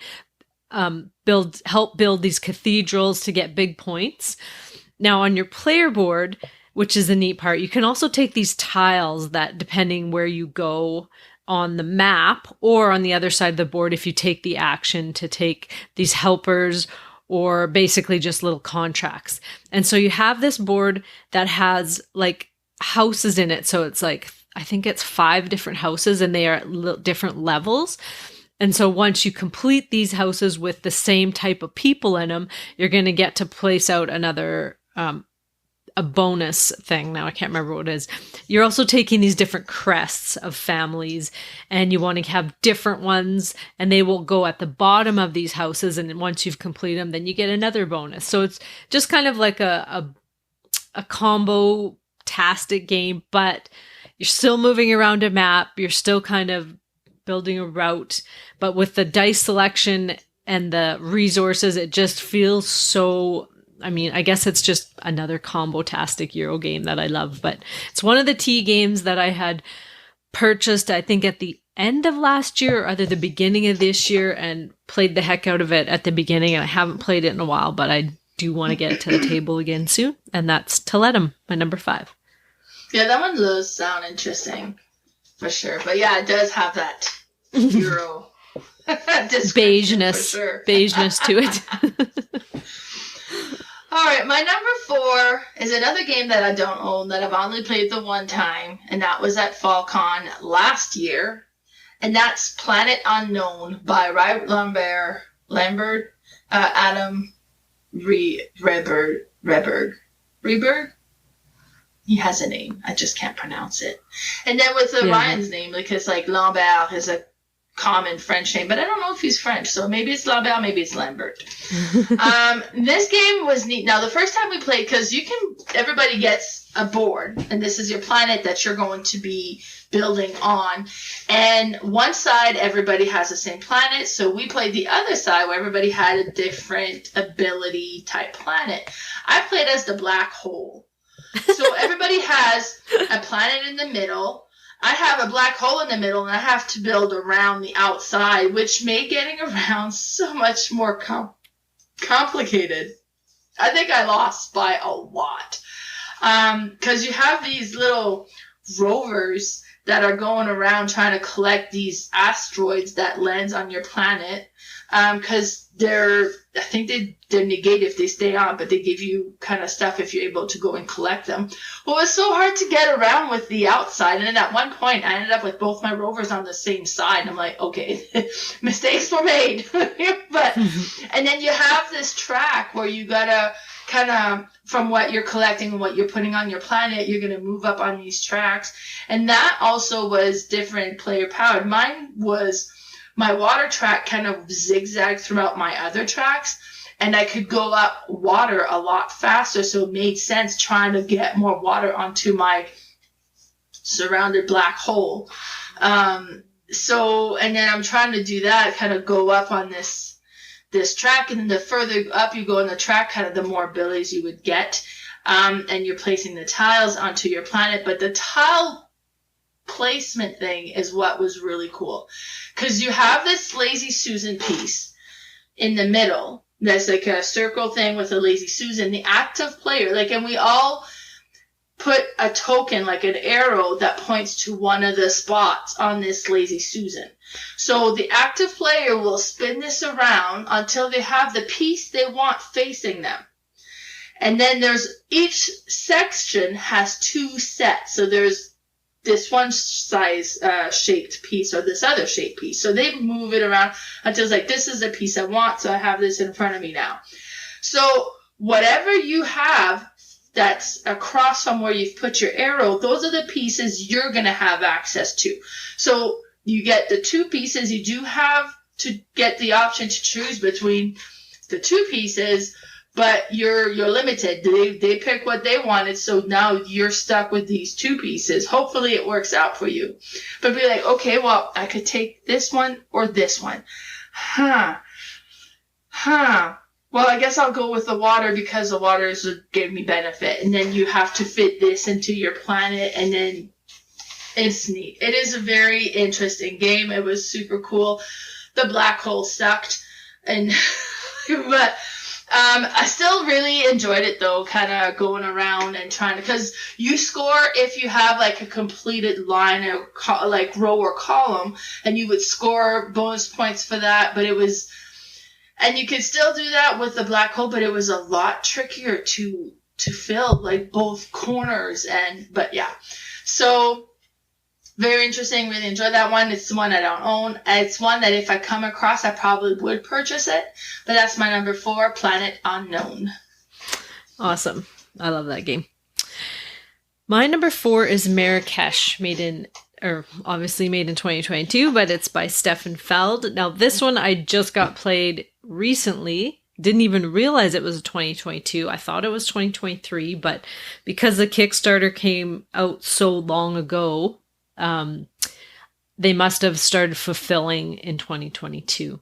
help build these cathedrals to get big points. Now on your player board, which is the neat part, you can also take these tiles that, depending where you go on the map or on the other side of the board, if you take the action to take these helpers or basically just little contracts. And so you have this board that has like houses in it. So it's like, I think it's 5 different houses, and they are at different levels. And so once you complete these houses with the same type of people in them, you're going to get to place out another, a bonus thing. Now I can't remember what it is. You're also taking these different crests of families, and you want to have different ones, and they will go at the bottom of these houses. And once you've completed them, then you get another bonus. So it's just kind of like a combo-tastic game, but you're still moving around a map. You're still kind of building a route, but with the dice selection and the resources, it just feels so, I mean, I guess it's just another combo-tastic Euro game that I love, but it's one of the tea games that I had purchased, I think, at the end of last year or either the beginning of this year, and played the heck out of it at the beginning, and I haven't played it in a while, but I do want to get it to the table again soon, and that's Tiletum, my number 5. Yeah, that one does sound interesting, for sure. But yeah, it does have that Euro beigeness, sure. beigeness to it. All right, my number 4 is another game that I don't own, that I've only played the one time, and that was at FallCon last year, and that's Planet Unknown by Lambert, Adam Reberg. He has a name. I just can't pronounce it. And then with Ryan's name, because like Lambert is a common French name, but I don't know if he's French, so maybe it's Lambert, maybe it's Lambert. This game was neat. Now, the first time we played, because everybody gets a board, and this is your planet that you're going to be building on, and one side, everybody has the same planet, so we played the other side where everybody had a different ability type planet. I played as the black hole. So everybody has a planet in the middle. I have a black hole in the middle, and I have to build around the outside, which made getting around so much more complicated. I think I lost by a lot. Because you have these little rovers that are going around trying to collect these asteroids that lands on your planet. Because I think they're negated if they stay on, but they give you kind of stuff if you're able to go and collect them. Well, it's so hard to get around with the outside, and then at one point I ended up with both my rovers on the same side, and I'm like, okay, mistakes were made. And then you have this track where you gotta kind of, from what you're collecting and what you're putting on your planet, you're gonna move up on these tracks, and that also was different player powered. Mine was, my water track kind of zigzagged throughout my other tracks, and I could go up water a lot faster, so it made sense trying to get more water onto my surrounded black hole. And then I'm trying to do that, kind of go up on this track, and then the further up you go on the track, kind of the more abilities you would get. And you're placing the tiles onto your planet, but the tile placement thing is what was really cool, because you have this Lazy Susan piece in the middle that's like a circle thing with a Lazy Susan. The active player, and we all put a token, like an arrow that points to one of the spots on this Lazy Susan. So the active player will spin this around until they have the piece they want facing them. And then each section has 2 sets. So there's this one size shaped piece or this other shaped piece. So they move it around until it's like, this is the piece I want, so I have this in front of me now. So whatever you have that's across from where you've put your arrow, those are the pieces you're going to have access to. So you get the 2 pieces. You do have to get the option to choose between the 2 pieces, but you're limited. They pick what they wanted, so now you're stuck with these 2 pieces. Hopefully it works out for you. But be like, okay, well, I could take this one or this one. Well, I guess I'll go with the water because the water gave me benefit. And then you have to fit this into your planet, and then it's neat. It is a very interesting game. It was super cool. The black hole sucked, but I still really enjoyed it, though, kind of going around and trying to, because you score if you have like a completed line or like row or column, and you would score bonus points for that. But and you could still do that with the black hole, but it was a lot trickier to fill, like both corners. But yeah, so very interesting. Really enjoyed that one. It's the one I don't own. It's one that if I come across, I probably would purchase it. But that's my number 4, Planet Unknown. Awesome. I love that game. My number 4 is Marrakesh, obviously made in 2022, but it's by Stefan Feld. Now, this one I just got played recently didn't even realize it was 2022. I thought it was 2023, but because the Kickstarter came out so long ago, they must have started fulfilling in 2022.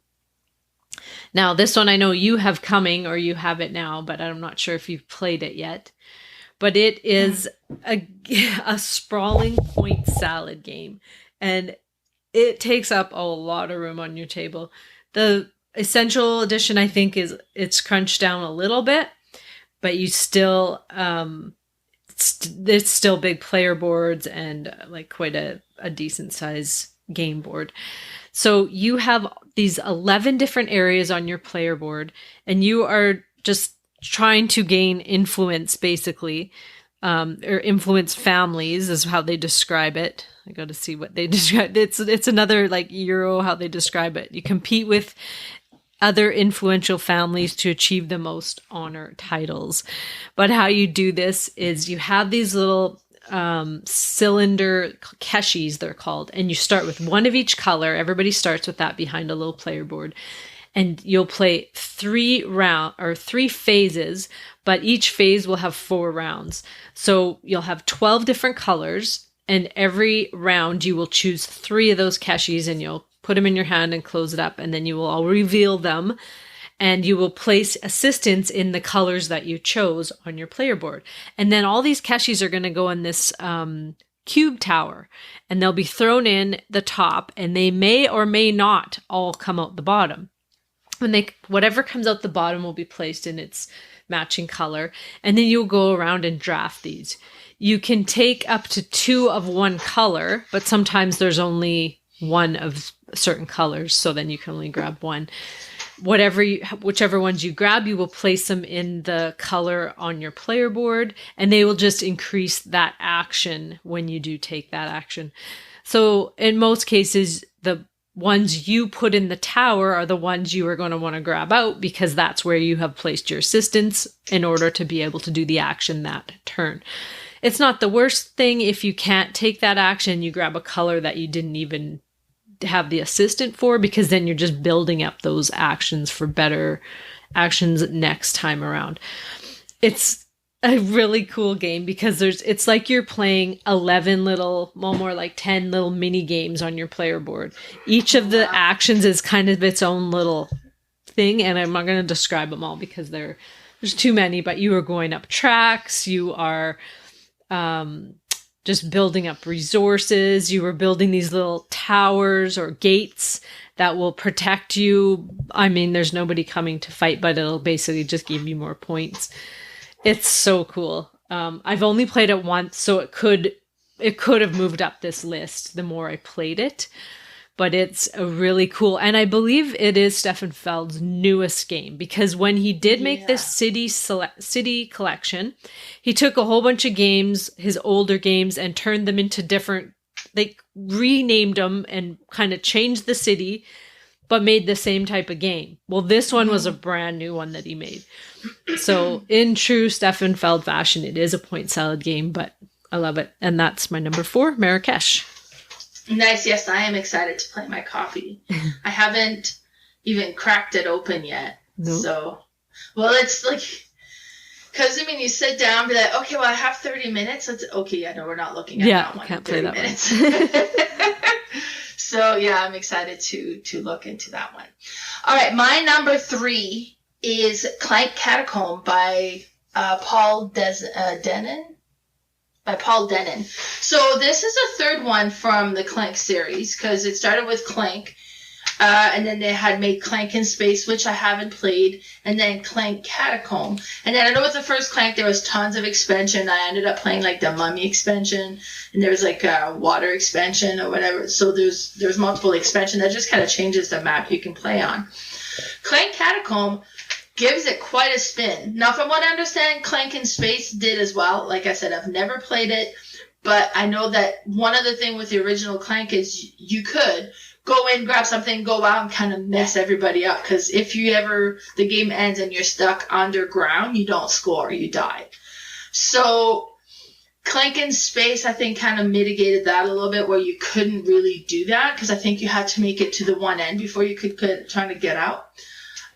Now, this one I know you have coming, or you have it now, but I'm not sure if you've played it yet. But it is a sprawling point salad game, and it takes up a lot of room on your table. The Essential Edition, I think, it's crunched down a little bit, but you still it's still big player boards and like quite a decent size game board. So you have these 11 different areas on your player board, and you are just trying to gain influence, basically, or influence families is how they describe it. I got to see what they describe. It's another like Euro how they describe it. You compete with other influential families to achieve the most honor titles. But how you do this is you have these little cylinder keshis, they're called, and you start with one of each color. Everybody starts with that behind a little player board. And you'll play 3 phases, but each phase will have 4 rounds. So you'll have 12 different colors, and every round you will choose 3 of those keshis, and you'll put them in your hand and close it up, and then you will all reveal them, and you will place assistants in the colors that you chose on your player board. And then all these keshis are going to go in this cube tower, and they'll be thrown in the top, and they may or may not all come out the bottom. Whatever comes out the bottom will be placed in its matching color, and then you'll go around and draft these. You can take up to 2 of one color, but sometimes there's only 1 of certain colors, so then you can only grab 1. Whichever ones you grab, you will place them in the color on your player board, and they will just increase that action when you do take that action. So in most cases, the ones you put in the tower are the ones you are going to want to grab out, because that's where you have placed your assistants in order to be able to do the action that turn. It's not the worst thing if you can't take that action, you grab a color that you didn't even have the assistant for, because then you're just building up those actions for better actions next time around. It's a really cool game because it's like you're playing 11 little, well, more like 10 little mini games on your player board. Each of the actions is kind of its own little thing, and I'm not going to describe them all because there's too many, but you are going up tracks, you are just building up resources, you are building these little towers or gates that will protect you. I mean, there's nobody coming to fight, but it'll basically just give you more points. It's so cool. I've only played it once, so it could have moved up this list the more I played it. But it's a really cool, and I believe it is Stefan Feld's newest game, because when he did make this city collection, he took a whole bunch of games, his older games, and turned them into different. They renamed them and kind of changed the city, but made the same type of game. Well, this one was a brand new one that he made. So in true Stefan Feld fashion, it is a point salad game, but I love it. And that's my number 4, Marrakesh. Nice. Yes, I am excited to play my copy. I haven't even cracked it open yet. Nope. So, well, it's like, because, I mean, you sit down and be like, okay, well, I have 30 minutes. Okay, no, we're not looking at that one. Can't play that minutes. One. So, yeah, I'm excited to look into that one. All right, my number 3 is Clank Catacombs by Paul Denon. So this is a third one from the Clank series, because it started with Clank, and then they had made Clank in Space, which I haven't played, and then Clank Catacomb. And then I know with the first Clank there was tons of expansion. I ended up playing like the Mummy expansion, and there was like a water expansion or whatever. So there's multiple expansion that just kind of changes the map you can play on. Clank Catacomb gives it quite a spin. Now, from what I understand, Clank in Space did as well. Like I said, I've never played it, but I know that one other thing with the original Clank is you could go in, grab something, go out, and kind of mess everybody up. Because if the game ends and you're stuck underground, you don't score, you die. So Clank in Space, I think, kind of mitigated that a little bit, where you couldn't really do that, because I think you had to make it to the one end before you could try to get out.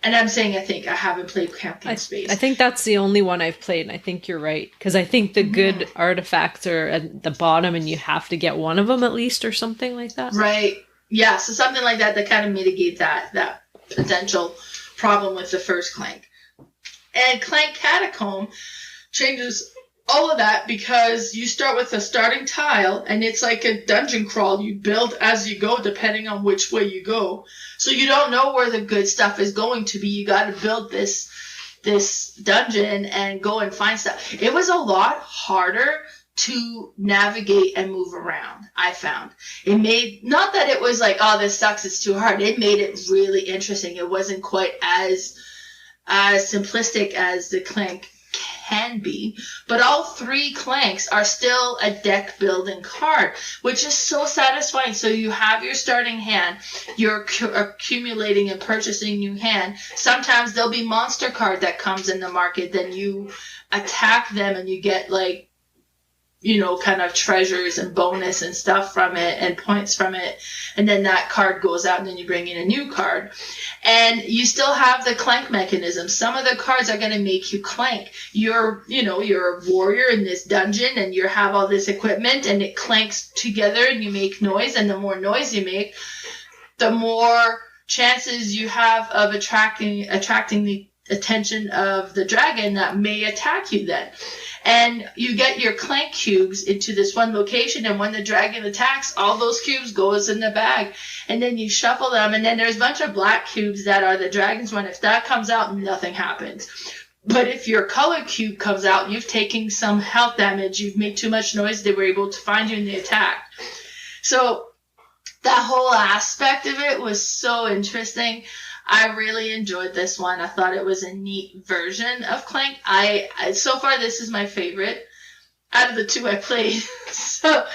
And I'm saying I haven't played Camping Space. I think that's the only one I've played, and I think you're right. Because I think the good artifacts are at the bottom, and you have to get one of them at least, or something like that. Right. Yeah, so something like that kind of mitigate that potential problem with the first Clank. And Clank Catacomb changes all of that because you start with a starting tile, and it's like a dungeon crawl. You build as you go, depending on which way you go. So you don't know where the good stuff is going to be. You got to build this dungeon and go and find stuff. It was a lot harder to navigate and move around, I found. It made, not that it was like, oh, this sucks, it's too hard. It made it really interesting. It wasn't quite as simplistic as the Clank can be, but all three Clanks are still a deck building card, which is so satisfying. So you have your starting hand, you're accumulating and purchasing new hand. Sometimes there'll be monster card that comes in the market, then you attack them and you get like, you know, kind of treasures and bonus and stuff from it and points from it. And then that card goes out and then you bring in a new card. And you still have the clank mechanism. Some of the cards are going to make you clank. You're a warrior in this dungeon and you have all this equipment and it clanks together and you make noise. And the more noise you make, the more chances you have of attracting the attention of the dragon that may attack you then. And you get your clank cubes into this one location, and when the dragon attacks, all those cubes goes in the bag. And then you shuffle them, and then there's a bunch of black cubes that are the dragon's one. If that comes out, nothing happens. But if your color cube comes out, you've taken some health damage, you've made too much noise, they were able to find you and they attack. So that whole aspect of it was so interesting. I really enjoyed this one. I thought it was a neat version of Clank. So far, this is my favorite out of the two I played. But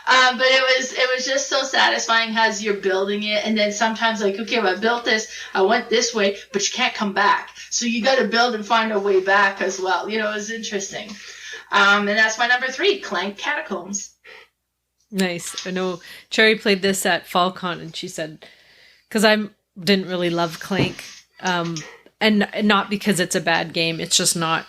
it was just so satisfying as you're building it. And then sometimes like, okay, well, I built this, I went this way, but you can't come back. So you got to build and find a way back as well. You know, it was interesting. And that's my number 3, Clank Catacombs. Nice. I know Cherry played this at FallCon, and she said, because didn't really love Clank, and not because it's a bad game. It's just not.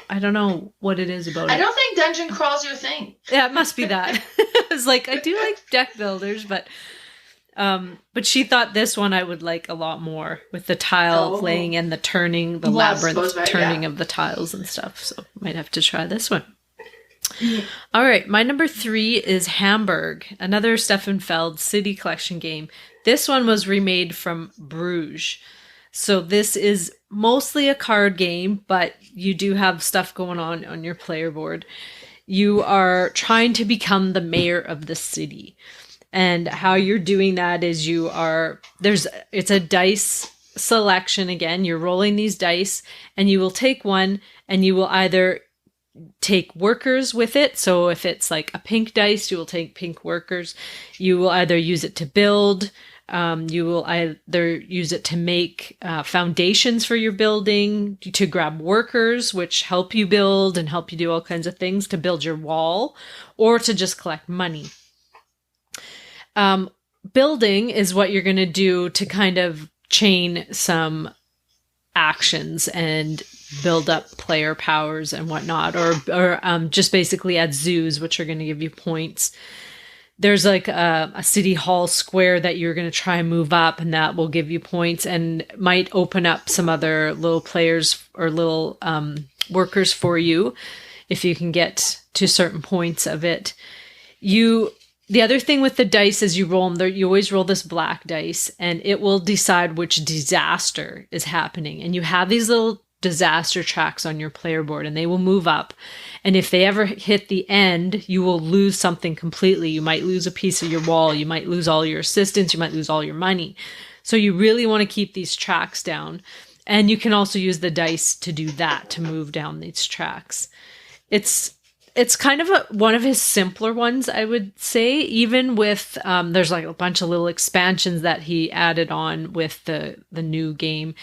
I don't know what it is about it. I don't think dungeon crawl's your thing. Yeah, it must be that. It's like I do like deck builders, but she thought this one I would like a lot more with the tile laying and the turning, the labyrinth turning of the tiles and stuff. So might have to try this one. All right, my number 3 is Hamburg, another Stefan Feld city collection game. This one was remade from Bruges. So this is mostly a card game, but you do have stuff going on your player board. You are trying to become the mayor of the city. And how you're doing that is it's a dice selection again. You're rolling these dice and you will take one and you will either take workers with it. So if it's like a pink dice, you will take pink workers. You will either use it to build. You will either use it to make foundations for your building, to grab workers, which help you build and help you do all kinds of things, to build your wall, or to just collect money. Building is what you're going to do to kind of chain some actions and build up player powers and whatnot, or just basically add zoos, which are going to give you points. There's like a city hall square that you're going to try and move up, and that will give you points and might open up some other little players or little workers for you if you can get to certain points of it. The other thing with the dice is you roll them, you always roll this black dice, and it will decide which disaster is happening. And you have these little disaster tracks on your player board, and they will move up. And if they ever hit the end, you will lose something completely. You might lose a piece of your wall. You might lose all your assistants. You might lose all your money. So you really want to keep these tracks down. And you can also use the dice to do that, to move down these tracks. It's kind of one of his simpler ones, I would say, even with, there's like a bunch of little expansions that he added on with the new game.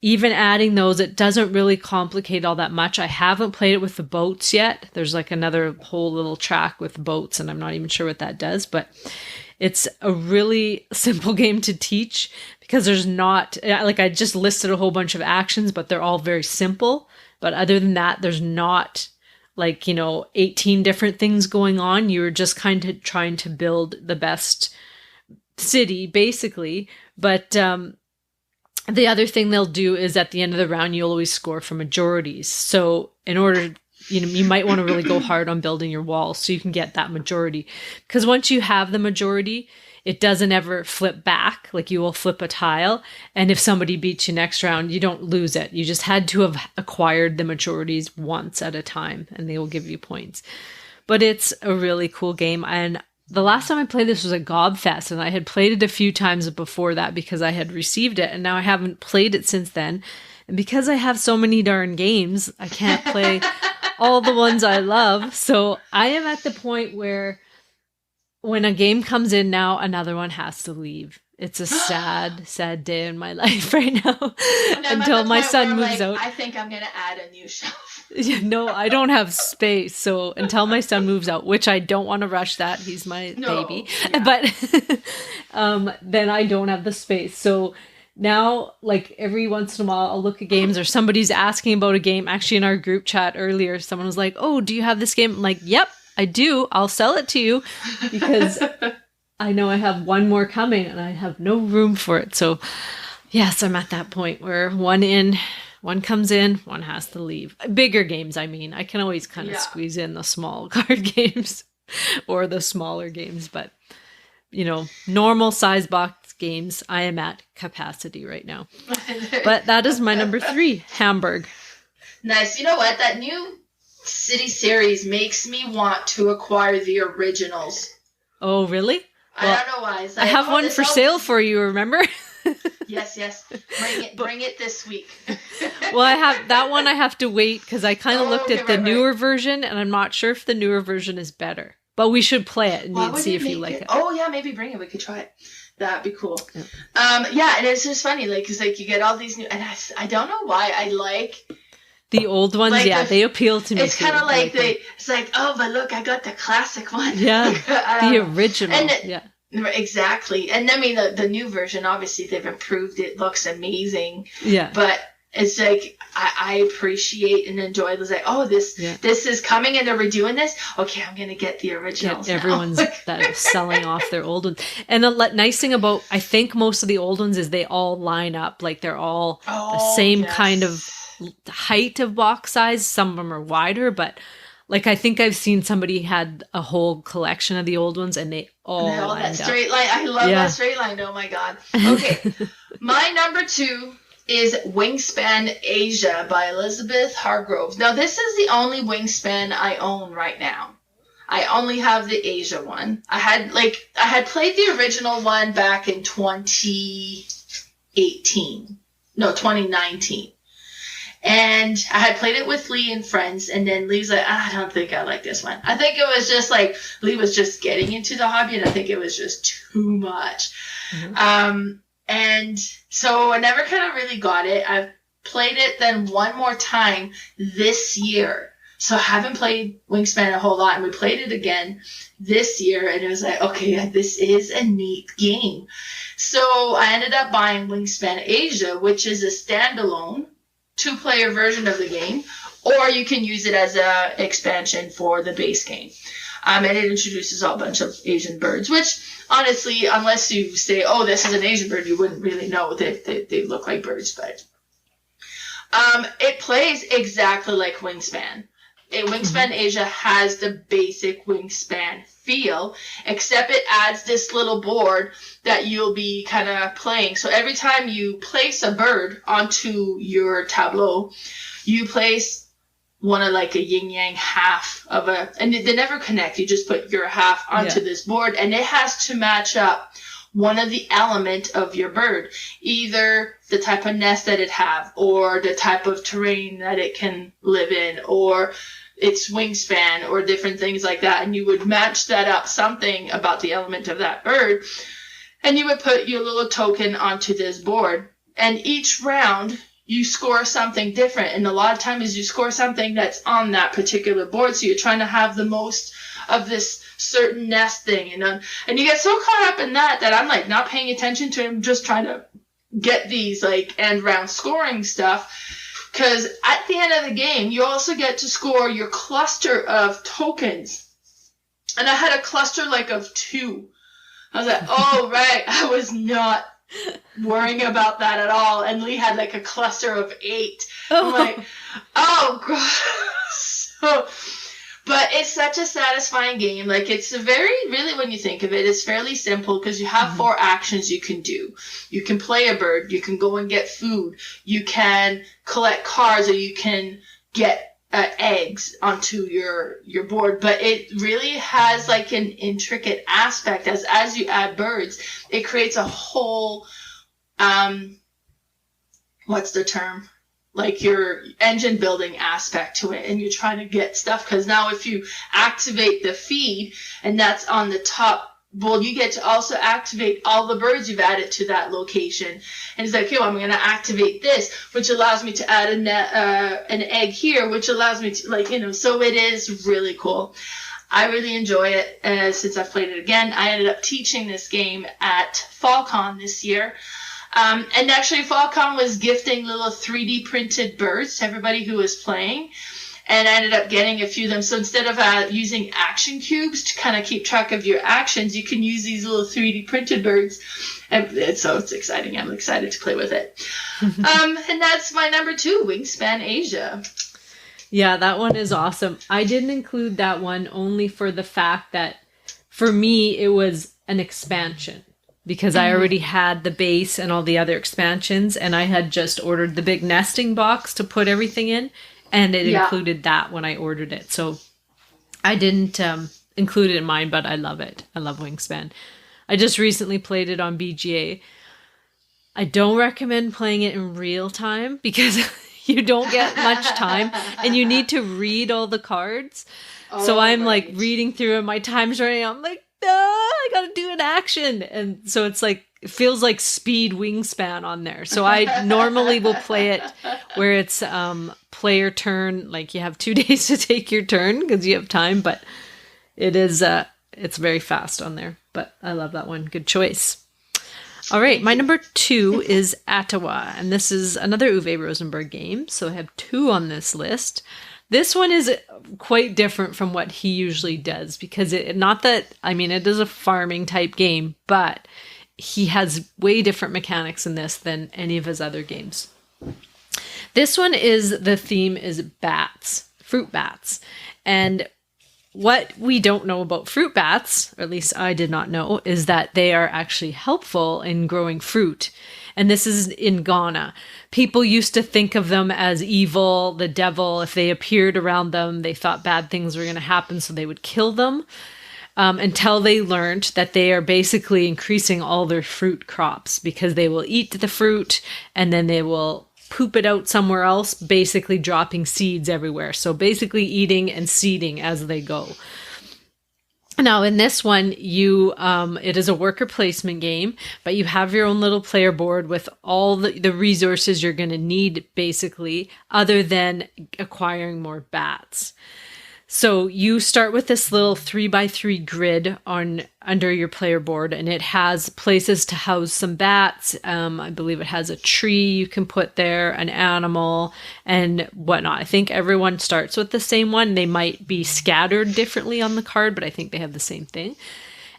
Even adding those, it doesn't really complicate all that much. I haven't played it with the boats yet. There's like another whole little track with boats, and I'm not even sure what that does, but It's a really simple game to teach because there's not, like I just listed a whole bunch of actions, but they're all very simple. But other than that, there's not like, 18 different things going on. You're just kind of trying to build the best city, basically. But the other thing they'll do is at the end of the round, you'll always score for majorities. So in order, you might want to really go hard on building your walls so you can get that majority. Because once you have the majority, it doesn't ever flip back. Like you will flip a tile. And if somebody beats you next round, you don't lose it. You just had to have acquired the majorities once at a time and they will give you points. But it's a really cool game. And the last time I played this was at Gobfest, and I had played it a few times before that because I had received it, and now I haven't played it since then. And because I have so many darn games, I can't play all the ones I love. So I am at the point where when a game comes in now, another one has to leave. It's a sad, sad day in my life right now until my son moves out. I think I'm going to add a new shelf. No, I don't have space. So until my son moves out, which I don't want to rush that. He's my baby. Yeah. But then I don't have the space. So now, like every once in a while, I'll look at games or somebody's asking about a game. Actually, in our group chat earlier, someone was like, "Oh, do you have this game?" I'm like, "Yep, I do. I'll sell it to you," because I know I have one more coming and I have no room for it. So yes, I'm at that point where one comes in, one has to leave. Bigger games, I mean. I can always kind of squeeze in the small card games or the smaller games, but normal size box games, I am at capacity right now. But that is my number 3, Hamburg. Nice. You know what? That new city series makes me want to acquire the originals. Oh, really? Well, I don't know why. I have one for sale for you, remember? Yes. Bring it this week. Well, I have that one. I have to wait because I kind of looked at the newer version, and I'm not sure if the newer version is better. But we should play it and see if you like it. Oh yeah, maybe bring it. We could try it. That'd be cool. Yeah. And it's just funny, like, because like you get all these new, and I don't know why I like the old ones. Like they appeal to me. It's kind of like it's like, oh, but look, I got the classic one. Yeah, the original. Yeah. Exactly. And I mean, the new version, obviously, they've improved. It looks amazing. Yeah. But it's like, I appreciate and enjoy it. It's like, oh, this is coming and they're redoing this. Okay, I'm going to get the originals. Everyone's that is selling off their old ones. And the nice thing about, I think most of the old ones is they all line up. Like they're all the same kind of height of box size. Some of them are wider, but like, I think I've seen somebody had a whole collection of the old ones and they all lined that straight line. I love that straight line. Oh my God. Okay. My number 2 is Wingspan Asia by Elizabeth Hargrove. Now, this is the only Wingspan I own right now. I only have the Asia one. I had played the original one back in 2019. And I had played it with Lee and friends, and then Lee's like, I don't think I like this one. I think it was just like Lee was just getting into the hobby, and I think it was just too much. Mm-hmm. And so I never kind of really got it. I've played it then one more time this year. So I haven't played Wingspan a whole lot, and we played it again this year, and it was like, okay, this is a neat game. So I ended up buying Wingspan Asia, which is a standalone 2-player version of the game, or you can use it as a expansion for the base game. And it introduces a bunch of Asian birds, which honestly, unless you say, oh, this is an Asian bird, you wouldn't really know that they look like birds. But it plays exactly like Wingspan. Wingspan Asia has the basic Wingspan feel, except it adds this little board that you'll be kind of playing. So every time you place a bird onto your tableau, you place one of like a yin-yang half of and they never connect. You just put your half onto this board, and it has to match up one of the element of your bird, either the type of nest that it have, or the type of terrain that it can live in, or its wingspan, or different things like that. And you would match that up, something about the element of that bird, and you would put your little token onto this board. And each round, you score something different. And a lot of times you score something that's on that particular board. So you're trying to have the most of this certain nesting, and you get so caught up in that I'm like not paying attention to him, just trying to get these like end round scoring stuff. Because at the end of the game, you also get to score your cluster of tokens. And I had a cluster like of 2. I was like, oh, right. I was not worrying about that at all. And Lee had like a cluster of 8. I'm like, oh, God. But it's such a satisfying game. Like, it's really, when you think of it, it's fairly simple because you have 4 actions you can do. You can play a bird. You can go and get food. You can collect cards, or you can get eggs onto your board. But it really has like an intricate aspect as you add birds. It creates a whole, what's the term? Like your engine building aspect to it, and you're trying to get stuff, because now if you activate the feed and that's on the top, well, you get to also activate all the birds you've added to that location. And it's like, okay, well, I'm going to activate this, which allows me to add an egg here, which allows me to, like, so it is really cool. I really enjoy it since I've played it again. I ended up teaching this game at FallCon this year. And actually, FallCon was gifting little 3D printed birds to everybody who was playing. And I ended up getting a few of them. So instead of using action cubes to kind of keep track of your actions, you can use these little 3D printed birds. And so it's exciting. I'm excited to play with it. And that's my number 2, Wingspan Asia. Yeah, that one is awesome. I didn't include that one only for the fact that, for me, it was an expansion. Because I already had the base and all the other expansions, and I had just ordered the big nesting box to put everything in, and it included that when I ordered it. So I didn't include it in mine, but I love it. I love Wingspan. I just recently played it on BGA. I don't recommend playing it in real time because you don't get much time, and you need to read all the cards. So I'm like reading through, and my time's running out. I'm like, I gotta do an action. And so it's like, it feels like speed Wingspan on there. So I normally will play it where it's player turn, like you have 2 days to take your turn because you have time, but it is it's very fast on there. But I love that one. Good choice. All right, my number 2 is Atiwa, and this is another Uwe Rosenberg game. So I have 2 on this list. This one is quite different from what he usually does because it is a farming type game, but he has way different mechanics in this than any of his other games. This one the theme is bats, fruit bats. And what we don't know about fruit bats, or at least I did not know, is that they are actually helpful in growing fruit. And this is in Ghana. People used to think of them as evil, the devil. If they appeared around them, they thought bad things were going to happen, so they would kill them. Until they learned that they are basically increasing all their fruit crops because they will eat the fruit and then they will poop it out somewhere else, basically dropping seeds everywhere. So basically eating and seeding as they go. Now, in this one, it is a worker placement game, but you have your own little player board with all the resources you're going to need, basically, other than acquiring more bats. So you start with this little 3x3 grid under your player board, and it has places to house some bats. I believe it has a tree you can put there, an animal, and whatnot. I think everyone starts with the same one. They might be scattered differently on the card, but I think they have the same thing.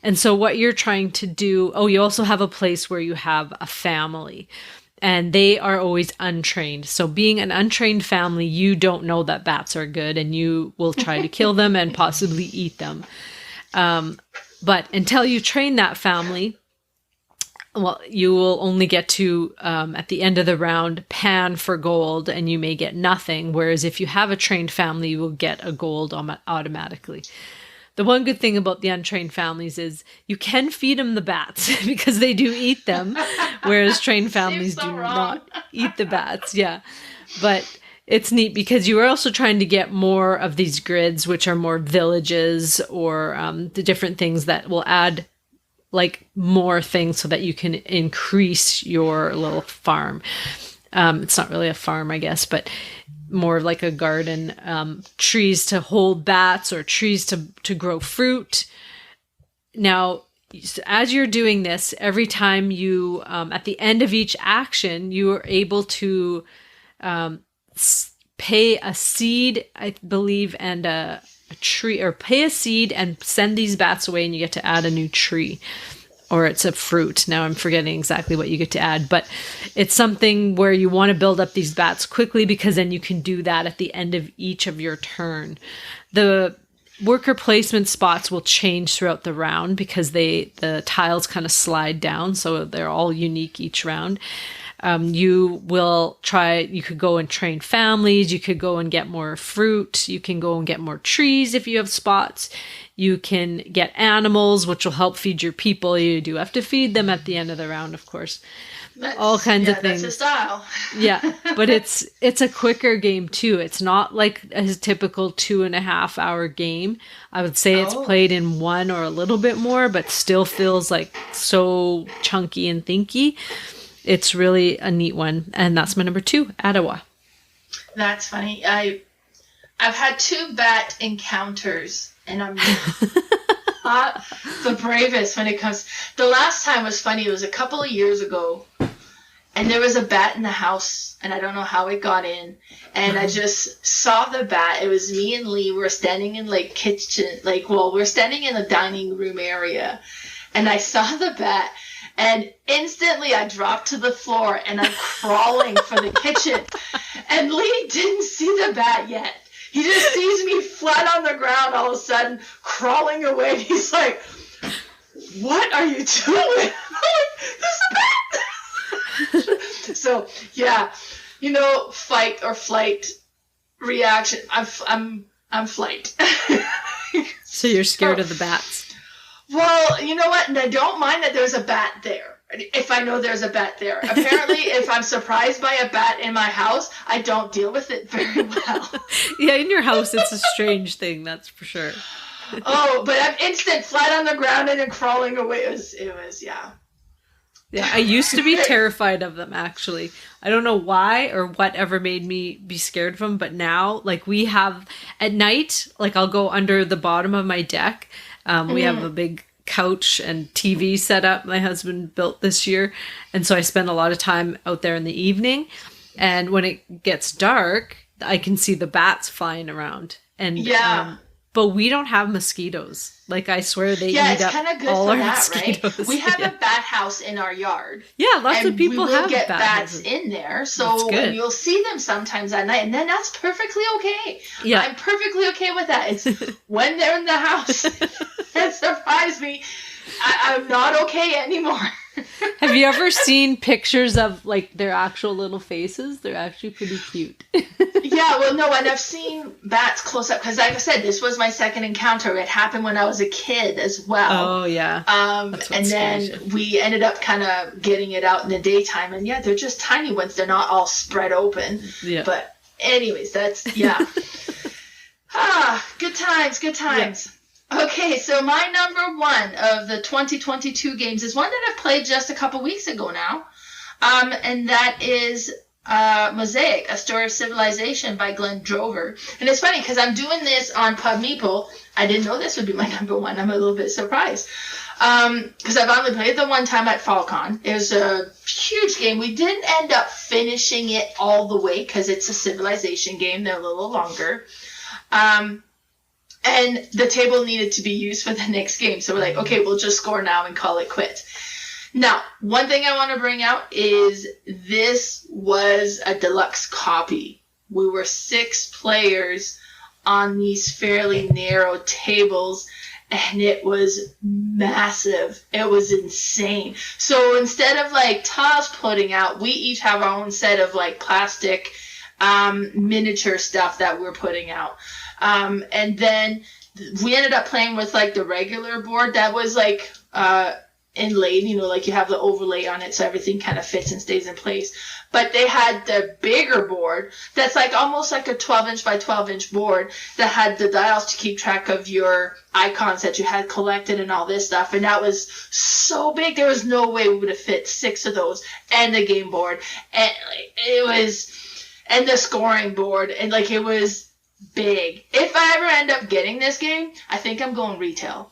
And so what you're trying to do, you also have a place where you have a family. And they are always untrained. So being an untrained family, you don't know that bats are good and you will try to kill them and possibly eat them. But until you train that family, you will only get to, at the end of the round, pan for gold and you may get nothing. Whereas if you have a trained family, you will get a gold automatically. The one good thing about the untrained families is you can feed them the bats because they do eat them, whereas trained families do not eat the bats. Yeah. But it's neat because you are also trying to get more of these grids, which are more villages or the different things that will add like more things so that you can increase your little farm. It's not really a farm, I guess, but more like a garden, trees to hold bats or trees to grow fruit. Now, as you're doing this, every time you, at the end of each action, you are able to pay a seed, I believe, and a tree, or pay a seed and send these bats away, and you get to add a new tree. Or it's a fruit. Now I'm forgetting exactly what you get to add, but it's something where you want to build up these bats quickly, because then you can do that at the end of each of your turn. The worker placement spots will change throughout the round because the tiles kind of slide down, so they're all unique each round. You could go and train families, you could go and get more fruit, you can go and get more trees if you have spots. You can get animals, which will help feed your people. You do have to feed them at the end of the round, of course. All kinds of things. That's a style. Yeah, but it's a quicker game too. It's not like a typical 2.5 hour game. I would say it's played in 1 or a little bit more, but still feels like so chunky and thinky. It's really a neat one. And that's my number 2, Atiwa. That's funny. I've had 2 bat encounters, and I'm not the bravest when it comes. The last time was funny. It was a couple of years ago, and there was a bat in the house, and I don't know how it got in. And I just saw the bat. It was me and Lee. We're standing in we're standing in the dining room area, and I saw the bat. And instantly I dropped to the floor, and I'm crawling for the kitchen. And Lee didn't see the bat yet. He just sees me flat on the ground all of a sudden, crawling away. And he's like, "What are you doing?" I'm like, "There's a bat!" So, yeah, fight or flight reaction. I'm flight. So you're scared of the bats? Well, you know what? And I don't mind that there's a bat there. If I know there's a bat there. Apparently, if I'm surprised by a bat in my house, I don't deal with it very well. Yeah, in your house, it's a strange thing, that's for sure. Oh, but I'm instant, flat on the ground and then crawling away. It was, yeah. Yeah, I used to be terrified of them, actually. I don't know why or whatever made me be scared of them, but now, we have, at night, I'll go under the bottom of my deck. We have a big couch and TV set up my husband built this year. And so I spend a lot of time out there in the evening. And when it gets dark, I can see the bats flying around. And but we don't have mosquitoes. I swear they eat up all our mosquitoes. Right? We have a bat house in our yard. Yeah, lots of people have we will get bats in there. So you'll see them sometimes at night. And then that's perfectly okay. Yeah. I'm perfectly okay with that. It's when they're in the house. It surprised me. I'm not okay anymore. Have you ever seen pictures of their actual little faces? They're actually pretty cute. Yeah, well, no, and I've seen bats close up because, like I said, this was my second encounter. It happened when I was a kid as well. Oh, yeah. And then we ended up kind of getting it out in the daytime. And yeah, they're just tiny ones. They're not all spread open. Yeah. But anyways, yeah. Good times, good times. Yeah. Okay, so my number 1 of the 2022 games is one that I've played just a couple weeks ago now. And that is Mosaic, A Story of Civilization by Glenn Drover. And it's funny because I'm doing this on Pub Meeple. I didn't know this would be my number 1. I'm a little bit surprised. Because I've only played the one time at FalCon. It was a huge game. We didn't end up finishing it all the way because it's a civilization game. They're a little longer. And the table needed to be used for the next game. So we're like, okay, we'll just score now and call it quits. Now, one thing I want to bring out is this was a deluxe copy. We were 6 players on these fairly narrow tables, and it was massive. It was insane. So instead of tiles putting out, we each have our own set of plastic miniature stuff that we're putting out. And then we ended up playing with the regular board that was inlaid, you have the overlay on it so everything kind of fits and stays in place. But they had the bigger board that's almost like a 12-inch by 12-inch board that had the dials to keep track of your icons that you had collected and all this stuff. And that was so big. There was no way we would have fit 6 of those and the game board. And and the scoring board. And it was big. If I ever end up getting this game, I think I'm going retail.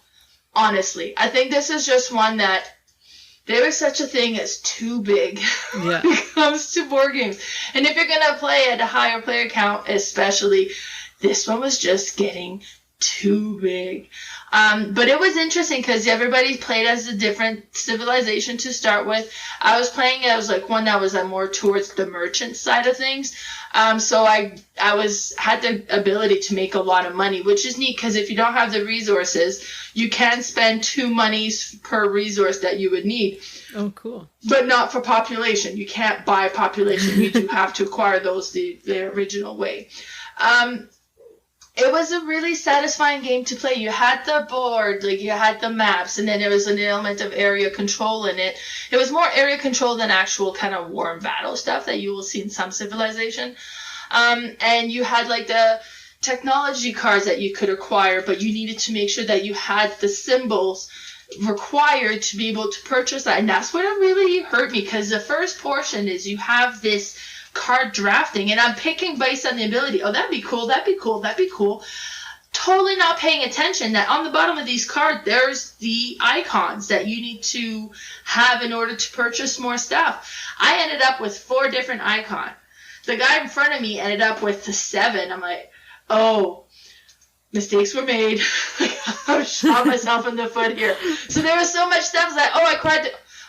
Honestly, I think this is just one that there is such a thing as too big Yeah. when it comes to board games. And if you're going to play at a higher player count, especially, this one was just getting too big. But it was interesting because everybody played as a different civilization to start with. I was playing it as like one that was more towards the merchant side of things. So I had the ability to make a lot of money, which is neat because if you don't have the resources, you can spend 2 monies per resource that you would need. Oh, cool. But not for population. You can't buy population. You do have to acquire those the original way. It was a really satisfying game to play. You had the board, like you had the maps, and then there was an element of area control in it. It was more area control than actual kind of war and battle stuff that you will see in some civilization. And you had like the technology cards that you could acquire, but you needed to make sure that you had the symbols required to be able to purchase that. And that's what really hurt me, because the first portion is you have this card drafting, and I'm picking based on the ability. Oh, that'd be cool, that'd be cool, that'd be cool. Totally not paying attention that on the bottom of these cards, there's the icons that you need to have in order to purchase more stuff. I ended up with 4 different icons. The guy in front of me ended up with 7. I'm like, oh, mistakes were made. I've shot myself in the foot here. So there was so much stuff that,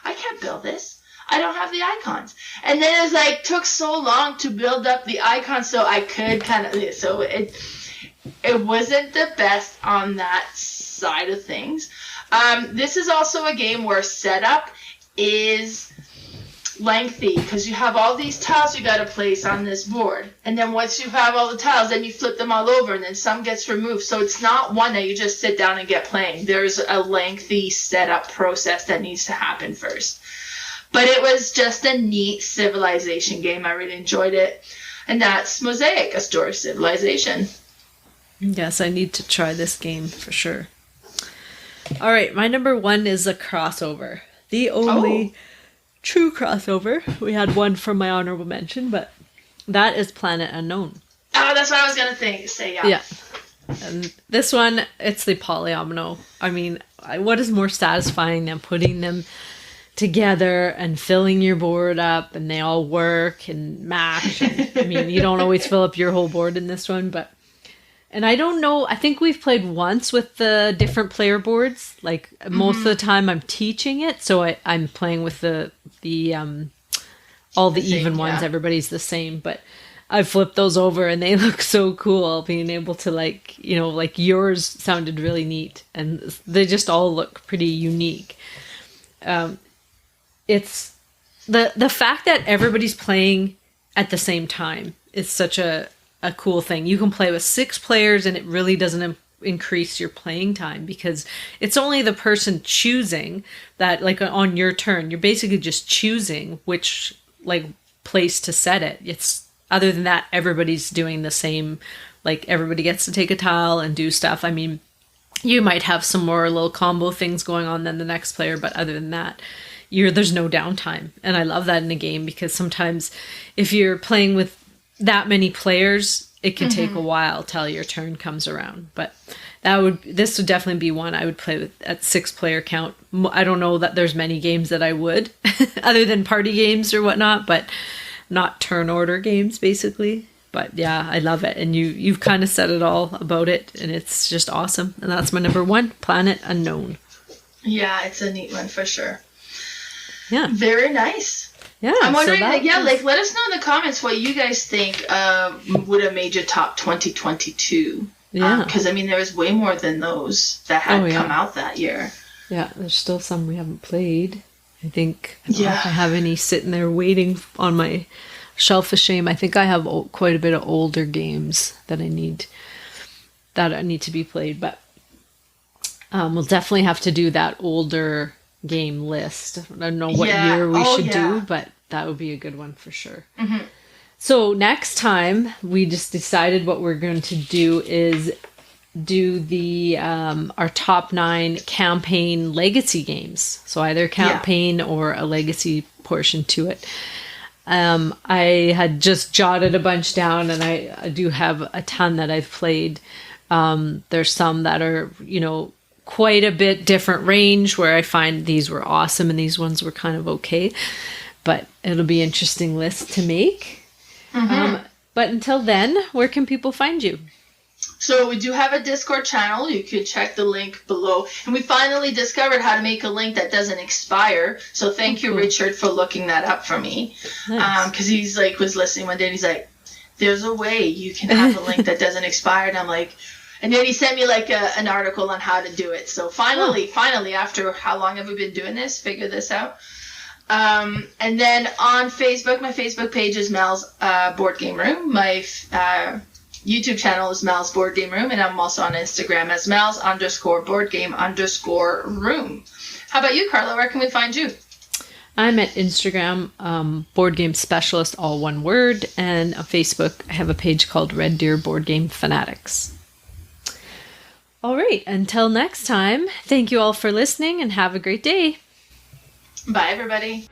I can't build this. I don't have the icons. And then it was like, took so long to build up the icons so I could so it wasn't the best on that side of things. This is also a game where setup is lengthy because you have all these tiles you got to place on this board. And then once you have all the tiles, then you flip them all over and then some gets removed. So it's not one that you just sit down and get playing. There's a lengthy setup process that needs to happen first. But it was just a neat civilization game. I really enjoyed it. And that's Mosaic, A Story of Civilization. Yes, I need to try this game for sure. All right, my number 1 is a crossover. The only true crossover. We had one from my honorable mention, but that is Planet Unknown. Oh, that's what I was going to say, yeah. Yeah. And this one, it's the polyomino. I mean, what is more satisfying than putting them together and filling your board up and they all work and match. And, I mean, you don't always fill up your whole board in this one, but, and I don't know, I think we've played once with the different player boards. Like most of the time I'm teaching it. So I'm playing with all the even ones. Everybody's the same, but I flipped those over and they look so cool being able to like yours sounded really neat and they just all look pretty unique. It's the fact that everybody's playing at the same time is such a cool thing. You can play with 6 players and it really doesn't increase your playing time because it's only the person choosing that, like on your turn, you're basically just choosing which like place to set it. It's other than that, everybody's doing the same, like everybody gets to take a tile and do stuff. I mean, you might have some more little combo things going on than the next player, but other than that, there's no downtime. And I love that in a game because sometimes if you're playing with that many players, it can take a while till your turn comes around. But this would definitely be one I would play with at 6 player count. I don't know that there's many games that I would other than party games or whatnot, but not turn order games basically. But yeah, I love it. And you've kind of said it all about it and it's just awesome. And that's my number 1, Planet Unknown. Yeah, it's a neat one for sure. Yeah. Very nice. Yeah. I'm wondering, let us know in the comments what you guys think would have made your top 2022. Yeah. Because, I mean, there was way more than those that had come out that year. Yeah, there's still some we haven't played. I think I don't know if I have any sitting there waiting on my shelf of shame. I think I have quite a bit of older games that I need to be played. But we'll definitely have to do that older game list. I don't know what year we should do, but that would be a good one for sure. Mm-hmm. So next time we just decided what we're going to do is do the our top 9 campaign legacy games. So either campaign or a legacy portion to it. I had just jotted a bunch down and I do have a ton that I've played. There's some that are, quite a bit different range where I find these were awesome and these ones were kind of okay. But it'll be an interesting list to make. But until then, where can people find you? So we do have a Discord channel. You can check the link below. And we finally discovered how to make a link that doesn't expire. So thank you, Richard, for looking that up for me. Nice. Because he's like, was listening one day and he's like, there's a way you can have a link that doesn't expire. And I'm like, and then he sent me like an article on how to do it. So finally, after how long have we been doing this, figure this out. And then on Facebook, my Facebook page is Mel's Board Game Room. My YouTube channel is Mel's Board Game Room, and I'm also on Instagram as Mel's_boardgame_room. How about you, Carla? Where can we find you? I'm at Instagram, Board Game Specialist, all one word, and on Facebook, I have a page called Red Deer Board Game Fanatics. All right, until next time, thank you all for listening and have a great day. Bye, everybody.